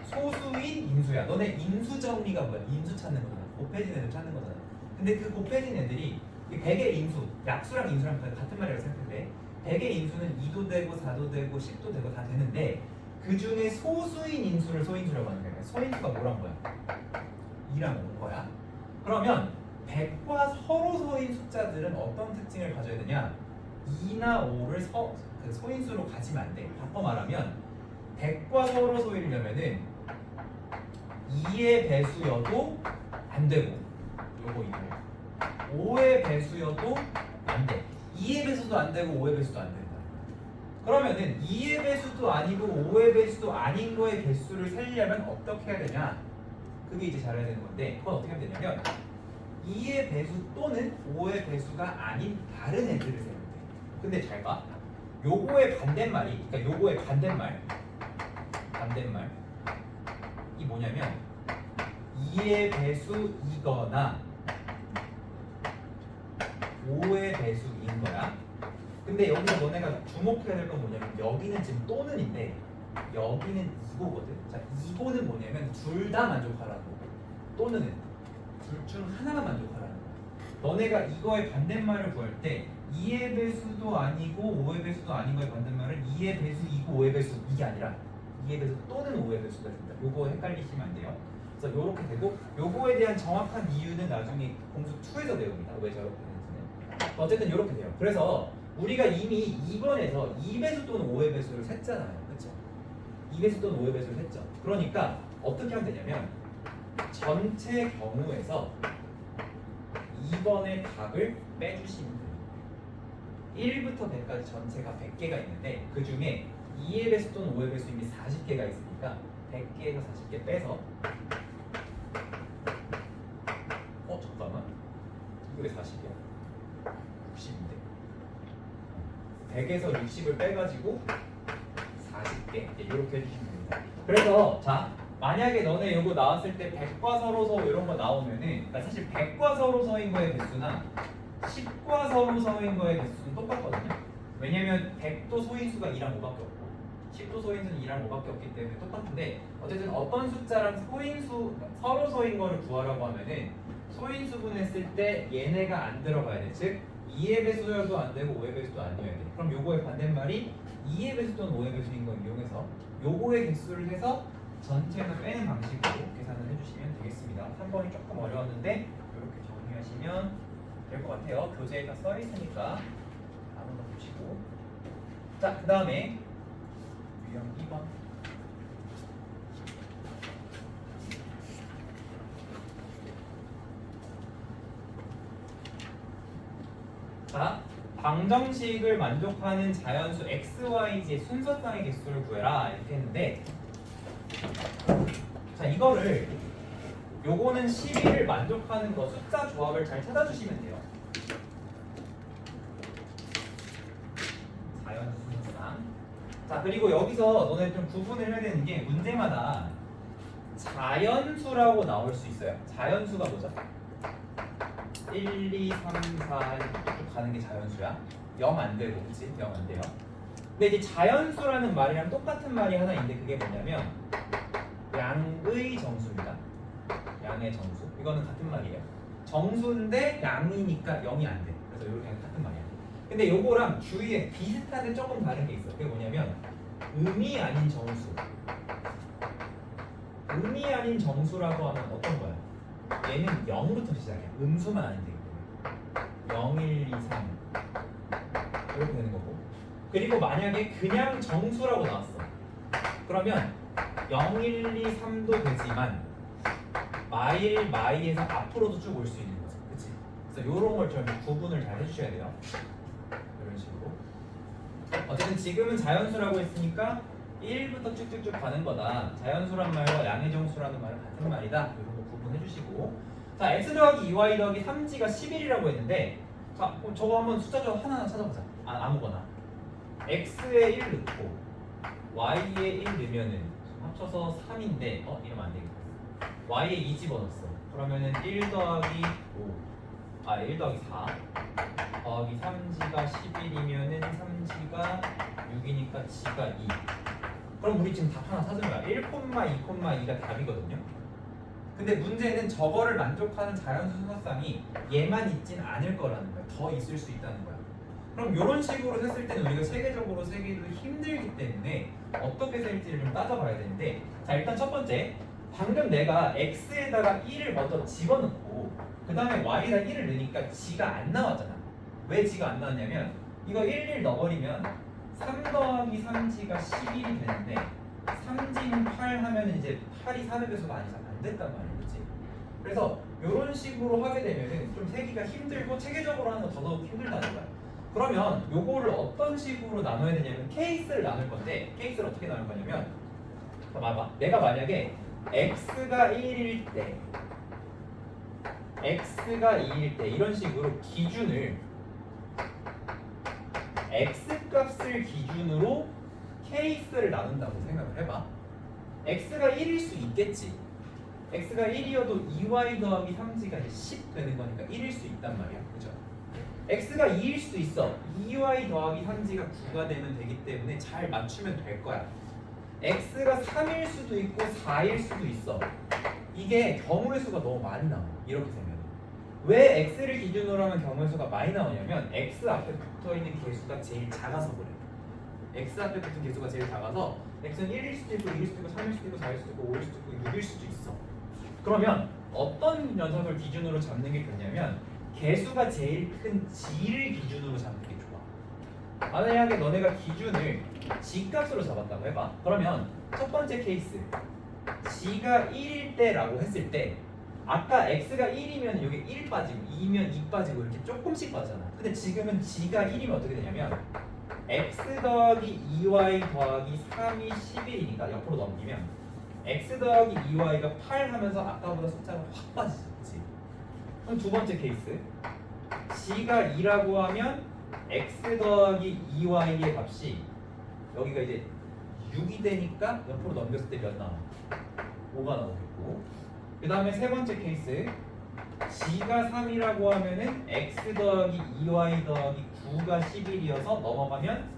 소수인 인수야. 너네 인수 정리가 뭐야? 인수 찾는 거잖아. 곱해진 애들 찾는 거잖아. 근데 그 곱해진 애들이 100의 인수, 약수랑 인수랑 같은 말이라고 생각해. 100의 인수는 2도 되고 4도 되고 10도 되고 다 되는데 그 중에 소수인 인수를 소인수라고 하는 거야. 소인수가 뭐란 거야? 2랑 5인 거야. 그러면 100과 서로 서인 숫자들은 어떤 특징을 가져야 되냐? 2나 5를 소인수로 가지면 안 돼. 바꿔 말하면 100과 서로 소이려면은 2의 배수여도 안 되고 요거 이거 5의 배수여도 안 돼. 2의 배수도 안 되고 5의 배수도 안 된다. 그러면은 2의 배수도 아니고 5의 배수도 아닌 거의 개수를 세려면 어떻게 해야 되냐? 그게 이제 잘해야 되는 건데 그건 어떻게 하면 되냐면 2의 배수 또는 5의 배수가 아닌 다른 애들을 세면 돼. 근데 잘 봐. 요거의 반대말이 그러니까 요거의 반대말 이 뭐냐면 2의 배수이거나 5의 배수인 거야. 근데 여기서 너네가 주목해야 될 건 뭐냐면 여기는 지금 또는인데 여기는 이거거든. 자, 이거는 뭐냐면 둘 다 만족하라고. 또는은 둘 중 하나만 만족하라는 거야. 너네가 이거의 반대말을 구할 때 2의 배수도 아니고 5의 배수도 아닌 거의 반대말은 2의 배수이고 5의 배수 이게 아니라 2의 배수 또는 5의 배수가 된다. 요거 헷갈리시면 안 돼요. 그래서 요렇게 되고 요거에 대한 정확한 이유는 나중에 공수 2에서 배웁니다. 왜 저렇게 되는지는. 어쨌든 요렇게 돼요. 그래서 우리가 이미 2번에서 2배수 또는 5의 배수를 셌잖아요. 그렇죠? 2배수 또는 5의 배수를 셌죠. 그러니까 어떻게 하면 되냐면 전체 경우에서 2번의 답을 빼주시면 돼요. 1부터 100까지 전체가 100개가 있는데 그 중에 2의 배수 또는 5의 배수 이미 40개가 있으니까 100개에서 40개 빼서 잠깐만 이게 왜 40이야? 60인데 100에서 60을 빼가지고 40개 이렇게 해주시면 됩니다. 그래서 자 만약에 너네 이거 나왔을 때 100과 서로서 이런 거 나오면은 그러니까 사실 100과 서로서인 거의 개수나 10과 서로서인 거의 개수는 똑같거든요. 왜냐면 100도 소인수가 2랑 5밖에 없고 10도 소인수는 2랑 5밖에 없기 때문에 똑같은데 어쨌든 어떤 숫자랑 소인수 서로서인 거를 구하라고 하면은 소인수분 했을 때 얘네가 안 들어가야 돼. 즉 2의 배수여도 안 되고 5의 배수도 아니어야 돼. 그럼 요거의 반대말이 2의 배수 또는 5의 배수인 걸 이용해서 요거의 개수를 해서 전체에서 빼는 방식으로 계산을 해주시면 되겠습니다. 3번이 조금 어려웠는데 이렇게 정리하시면 될 것 같아요. 교재에 다 써 있으니까 한번 보시고 자, 그 다음에 유형 2번 자, 방정식을 만족하는 자연수 x, y, z 순서상의 개수를 구해라 이렇게 했는데 자 이거를 요거는 12를 만족하는 거 숫자 조합을 잘 찾아주시면 돼요. 자연수 순서상 자 그리고 여기서 너네 좀 구분을 해야 되는 게 문제마다 자연수라고 나올 수 있어요. 자연수가 뭐죠? 1, 2, 3, 4 이렇게 쭉 가는 게 자연수야. 0 안 되고, 그치? 0 안 돼요. 근데 이제 자연수라는 말이랑 똑같은 말이 하나 있는데 그게 뭐냐면 양의 정수입니다. 양의 정수. 이거는 같은 말이에요. 정수인데 양이니까 0이 안 돼. 그래서 이렇게 같은 말이야. 근데 요거랑 주위에 비슷한데 조금 다른 게 있어. 그게 뭐냐면 음이 아닌 정수. 음이 아닌 정수라고 하면 어떤 거야? 얘는 0부터 시작해. 음수만 아니면 되기 때문에 0, 1, 2, 3 이렇게 되는 거고 그리고 만약에 그냥 정수라고 나왔어 그러면 0, 1, 2, 3도 되지만 마일, 마이에서 앞으로도 쭉 올 수 있는 거죠. 그치? 그래서 이런 걸 좀 구분을 잘 해주셔야 돼요. 이런 식으로 어쨌든 지금은 자연수라고 했으니까 1부터 쭉쭉쭉 가는 거다. 자연수란 말과 양의 정수라는 말은 같은 말이다. 이런 거 구분해 주시고 자 x 더하기 2y 더하기 3g가 11이라고 했는데 자 그럼 저거 한번 숫자 좀 하나하나 찾아보자. 아무거나 x에 1 넣고 y에 1 넣으면은 합쳐서 3인데 이러면 안 되겠다. y에 2 집어넣었어. 그러면은 1 더하기 1 더하기 4 더하기 3g가 11이면은 3g가 6이니까 g가 2. 그럼 우리 지금 답 하나 찾은 거야. 1, 2,2가 답이거든요. 근데 문제는 저거를 만족하는 자연수 순서상이 얘만 있진 않을 거라는 거야. 더 있을 수 있다는 거야. 그럼 이런 식으로 했을 때는 우리가 세계적으로 세기도 힘들기 때문에 어떻게 셀지를 좀 따져봐야 되는데 자 일단 첫 번째 방금 내가 x에다가 1을 먼저 집어넣고 그 다음에 y에다 1을 넣으니까 g가 안 나왔잖아. 왜 g가 안 나왔냐면 이거 1, 1 넣어버리면 3 더하기 3g가 11이 되는데 3진 8 하면 이제 8이 3의 배수가 아니잖아. 안 됐단 말이야. 그치? 그래서 이런 식으로 하게 되면은 좀 세기가 힘들고 체계적으로 하는 건 더더욱 힘들다는 거야. 그러면 요거를 어떤 식으로 나눠야 되냐면 케이스를 나눌 건데 케이스를 어떻게 나눌 거냐면 봐봐. 내가 만약에 x가 1일 때 x가 2일 때 이런 식으로 기준을 x 값을 기준으로 케이스를 나눈다고 생각을 해봐. x가 1일 수 있겠지. x가 1이어도 2y 더하기 3g가 이제 10 되는 거니까 1일 수 있단 말이야. 그죠? x가 2일 수도 있어. 2y 더하기 3g가 9가 되면 되기 때문에 잘 맞추면 될 거야. x가 3일 수도 있고 4일 수도 있어. 이게 경우의 수가 너무 많이 나와. 이렇게 되면. 왜 x를 기준으로 하면 경우의 수가 많이 나오냐면 x 앞에 붙어 있는 개수가 제일 작아서 그래. x 앞에 붙은 개수가 제일 작아서 x는 1일 수도 있고 2일 수도 있고 3일 수도 있고 4일 수도 있고 5일 수도 있고 6일 수도 있어. 그러면 어떤 녀석을 기준으로 잡는 게 좋냐면 개수가 제일 큰 g를 기준으로 잡는 게 좋아. 만약에 너네가 기준을 g값으로 잡았다고 해봐. 그러면 첫 번째 케이스 g가 1일 때라고 했을 때 아까 x가 1이면 여기 1 빠지고 2면 2 빠지고 이렇게 조금씩 빠잖아. 근데 지금은 g가 1이면 어떻게 되냐면 x 더하기 2y 더하기 3이 11이니까 옆으로 넘기면 x 더하기 2y가 8 하면서 아까보다 숫자가 확 빠지지. 그치? 그럼 두 번째 케이스 g가 2라고 하면 x 더하기 2y의 값이 여기가 이제 6이 되니까 옆으로 넘겼을 때 몇 나와? 5가 나오겠고 그 다음에 세 번째 케이스 g가 3이라고 하면은 x 더하기 2y 더하기 9가 11이어서 넘어가면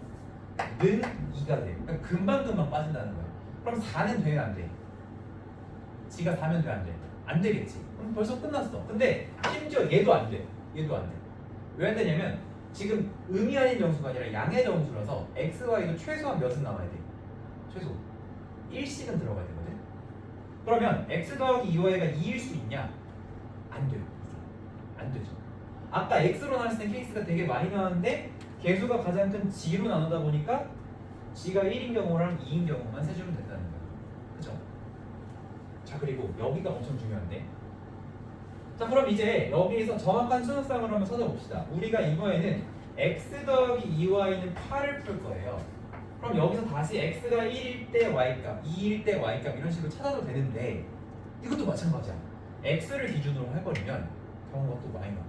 는 2가 돼. 그러니까 금방금방 빠진다는 거야. 그럼 4는 돼, 안 돼? g가 4면 돼, 안 돼? 안 되겠지. 그럼 벌써 끝났어. 근데 심지어 얘도 안 돼. 얘도 안 돼. 왜 안 되냐면 지금 음이 아닌 정수가 아니라 양의 정수라서 x, y도 최소한 몇은 나와야 돼? 최소 1씩은 들어가야 되거든. 그러면 x 더하기 2y가 2일 수 있냐? 안 돼요. 안 되죠. 아까 x로 나눴을 때 케이스가 되게 많이 나왔는데 개수가 가장 큰 g로 나누다 보니까 g가 1인 경우랑 2인 경우만 세주면 된다는 거예요. 그죠? 자, 그리고 여기가 엄청 중요한데 자, 그럼 이제 여기에서 정확한 순서상을 한번 찾아봅시다. 우리가 이번에는 x 더하기 2y는 8을 풀 거예요. 그럼 여기서 다시 x가 1일 때 y값, 2일 때 y값 이런 식으로 찾아도 되는데 이것도 마찬가지야. x를 기준으로 해버리면 경우가 또 많이 나와.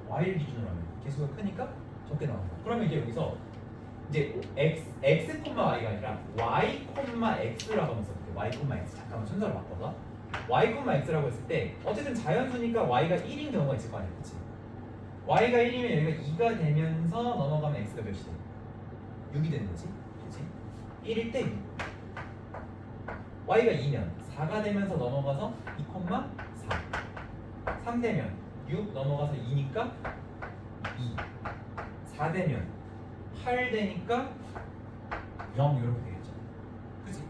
y를 기준으로 하면 개수가 크니까 적게 나온다. 그러면 이제 여기서 이제 x, y가 아니라 y, x라고 하면서 y, x 잠깐만 순서를 바꿔봐. y, x라고 했을 때 어쨌든 자연수니까 y가 1인 경우가 있을 거 아니야, 그치? y가 1이면 여기가 2가 되면서 넘어가면 x가 몇이 돼? 6이 되는 거지, 그치? 1일 때 6. y가 2면 4가 되면서 넘어가서 2,4. 3 되면 6 넘어가서 2니까 2. 4 되면 8 되니까 0 이렇게 되겠죠. 그치?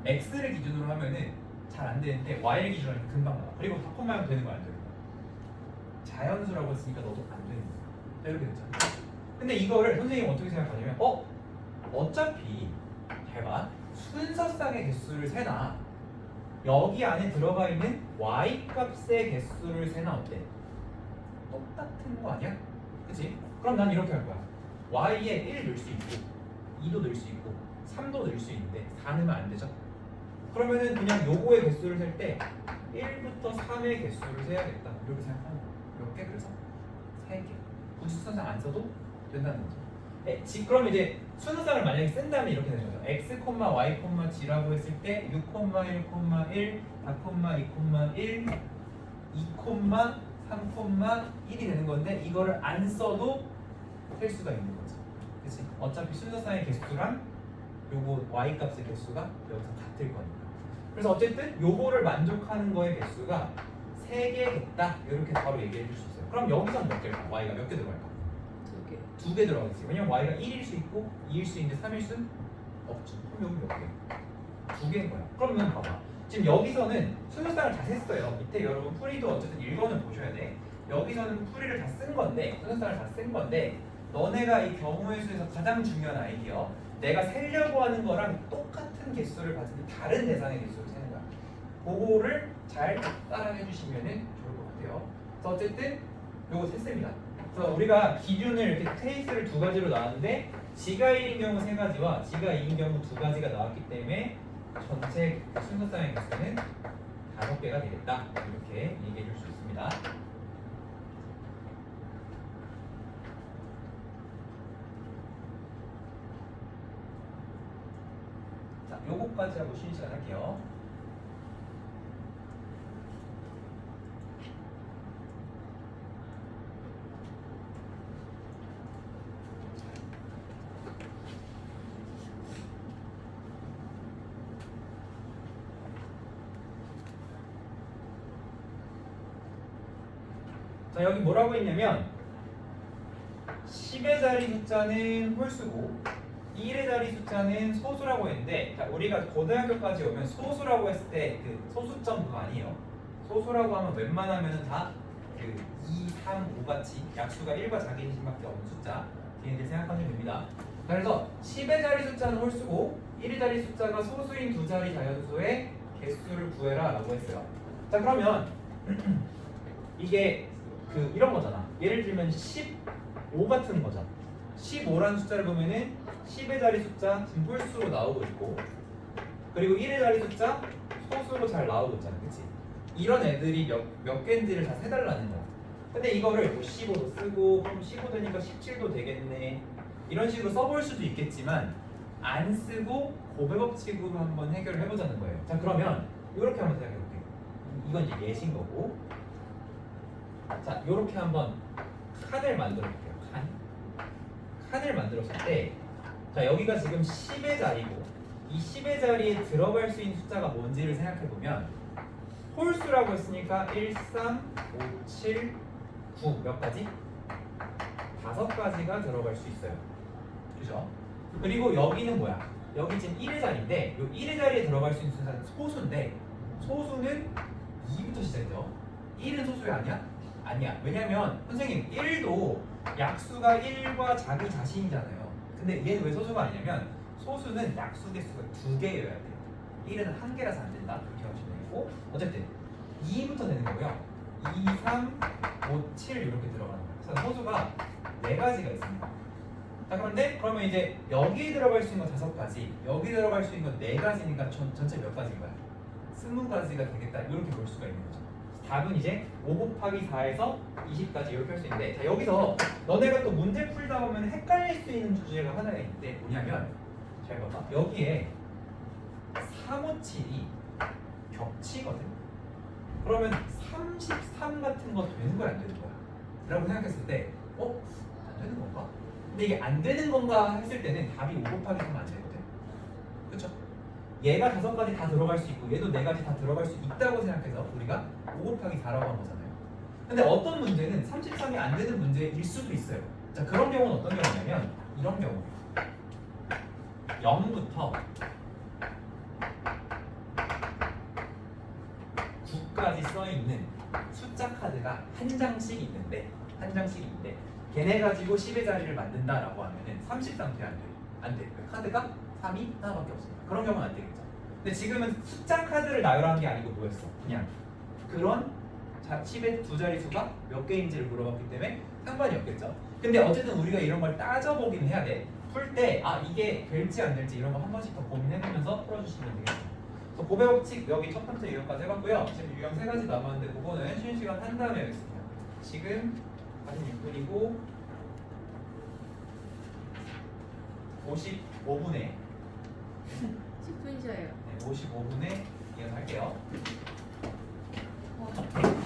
x를 기준으로 하면은 잘 안 되는데 y를 기준으로 하면 금방 나와. 그리고 닷컴만 되는 거 안 되는 거야. 자연수라고 했으니까 너도 안 되는 거야. 자, 이렇게 됐잖아. 근데 이거를 선생님이 어떻게 생각하냐면 어차피 잘 봐. 순서상의 개수를 세나 여기 안에 들어가 있는 y 값의 개수를 세나 어때? 똑같은 거 아니야? 그치? 그럼 난 이렇게 할 거야. y에 1 넣을 수 있고 2도 넣을 수 있고 3도 넣을 수 있는데 4 넣으면 안 되죠? 그러면은 그냥 요거의 개수를 셀 때 1부터 3의 개수를 세야겠다 이렇게 생각하는 거야. 이렇게 그래서 3개 굳이 순서상 안 써도 된다는 거죠. 그럼 이제 순서상을 만약에 쓴다면 이렇게 되는 거죠. x, y, g라고 했을 때 6, 1, 1, 4,2,1 2, 3,1이 되는 건데 이거를 안 써도 셀 수가 있는 거죠. 그치? 어차피 순서상의 개수랑 요거 y 값의 개수가 여기서 같을 거니까. 그래서 어쨌든 요거를 만족하는 거의 개수가 3개겠다 이렇게 바로 얘기해 줄 수 있어요. 그럼 여기서는 몇 개일까? y가 몇 개 들어갈까? 2개. 2개 들어가겠지. 왜냐면 y가 1일 수 있고 2일 수 있는데 3일 수는 없죠. 그럼 여기 몇 개? 2개인 거야. 그러면 봐봐. 지금 여기서는 순서상을 다 셌어요. 밑에 여러분 풀이도 어쨌든 1번을 보셔야 돼. 여기서는 풀이를 다 쓴 건데 순서상을 다 쓴 건데 너네가 이 경우의 수에서 가장 중요한 아이디어 내가 세려고 하는 거랑 똑같은 개수를 가진 다른 대상의 개수를 세는 거야. 그거를 잘 따라해 주시면은 좋을 것 같아요. 그래서 어쨌든 요거 셌습니다. 그래서 우리가 기준을 이렇게 케이스를 두 가지로 나왔는데 G가 1인 경우 세 가지와 G가 2인 경우 두 가지가 나왔기 때문에 전체 순서쌍의 개수는 5개가 되겠다. 이렇게 얘기해 줄 수 있습니다. 자, 요거까지 하고 쉬는 시간 할게요. 자, 여기 뭐라고 했냐면 10의 자리 숫자는 홀수고 1의 자리 숫자는 소수라고 했는데, 자, 우리가 고등학교까지 오면 소수라고 했을 때 그 소수점 그거 아니에요. 소수라고 하면 웬만하면 다 그 2, 3, 5같이 약수가 1과 자기인심밖에 없는 숫자 얘네들 생각하시면 됩니다. 자, 그래서 10의 자리 숫자는 홀수고 1의 자리 숫자가 소수인 두 자리 자연수의 개수를 구해라 라고 했어요. 자, 그러면 이게 그 이런 거잖아. 예를 들면 15 같은 거잖아. 15라는 숫자를 보면은 10의 자리 숫자 지금 홀수로 나오고 있고, 그리고 1의 자리 숫자 소수로 잘 나오고 있잖아, 그치? 이런 애들이 몇 개인지를 다 세달라는 거야. 근데 이거를 뭐 15도 쓰고 그럼 15 되니까 17도 되겠네 이런 식으로 써볼 수도 있겠지만 안 쓰고 곱의 법칙으로 한번 해결을 해보자는 거예요. 자, 그러면 이렇게 한번 생각해볼게요. 이건 이제 예신 거고, 자, 이렇게 한번 칸을 만들어 볼게요. 칸을 만들었을 때, 자, 여기가 지금 10의 자리고 이 10의 자리에 들어갈 수 있는 숫자가 뭔지를 생각해 보면 홀수라고 했으니까 1, 3, 5, 7, 9 몇 가지? 5가지가 들어갈 수 있어요. 그죠? 그리고 여기는 뭐야? 여기 지금 1의 자리인데 이 1의 자리에 들어갈 수 있는 숫자는 소수인데 소수는 2부터 시작이죠. 1은 소수야 아니야? 아니야. 왜냐면 선생님 1도 약수가 1과 자기 자신이잖아요. 근데 얘는 왜 소수가 아니냐면 소수는 약수 개수가 2개여야 돼요. 1은 1개라서 안 된다. 그렇게 하시면 되고, 어쨌든 2부터 되는 거고요. 2, 3, 5, 7 이렇게 들어가는 거예요. 그래서 소수가 4가지가 있습니다. 자, 그런데 그러면 이제 여기에 들어갈 수 있는 건 5가지, 여기 들어갈 수 있는 건 4가지니까 전체 몇 가지인 거야? 20가지가 되겠다. 이렇게 볼 수가 있는 거죠. 답은 이제 5 곱하기 4에서 20까지 이렇게 할 수 있는데, 자, 여기서 너네가 또 문제 풀다 보면 헷갈릴 수 있는 주제가 하나가 있는데 뭐냐면, 잘 봐봐. 여기에 3, 5, 7이 겹치거든. 그러면 33 같은 거 되는 거야, 안 되는 거야? 라고 생각했을 때 안 되는 건가? 근데 이게 안 되는 건가 했을 때는 답이 5 곱하기 3은 안 되거든. 그쵸? 얘가 5가지 다 들어갈 수 있고 얘도 4가지 다 들어갈 수 있다고 생각해서 우리가 5 곱하기 4라고 한 거잖아요. 근데 어떤 문제는 33이 안 되는 문제일 수도 있어요. 자, 그런 경우는 어떤 경우냐면 이런 경우 0부터 9까지 써있는 숫자 카드가 한 장씩 있는데 걔네 가지고 10의 자리를 만든다라고 하면은 33 돼, 안 돼? 안 돼. 카드가 3이 하나밖에 없습니다. 그런 경우는 안 되겠죠. 근데 지금은 숫자 카드를 나열한 게 아니고 뭐였어? 그냥 그런 10의 두 자릿수가 몇 개인지를 물어봤기 때문에 상관이 없겠죠. 근데 어쨌든 우리가 이런 걸 따져보긴 해야 돼. 풀 때 이게 될지 안 될지 이런 거 한 번씩 더 고민해보면서 풀어주시면 되겠습니다. 그래서 곱의 법칙 여기 첫 번째 유형까지 해봤고요. 지금 유형 3가지 남았는데 그거는 쉬는 시간 한 다음에 하겠습니다. 지금 46분이고 55분에 10분 쉬어요. 55분에 이어서 할게요. 어.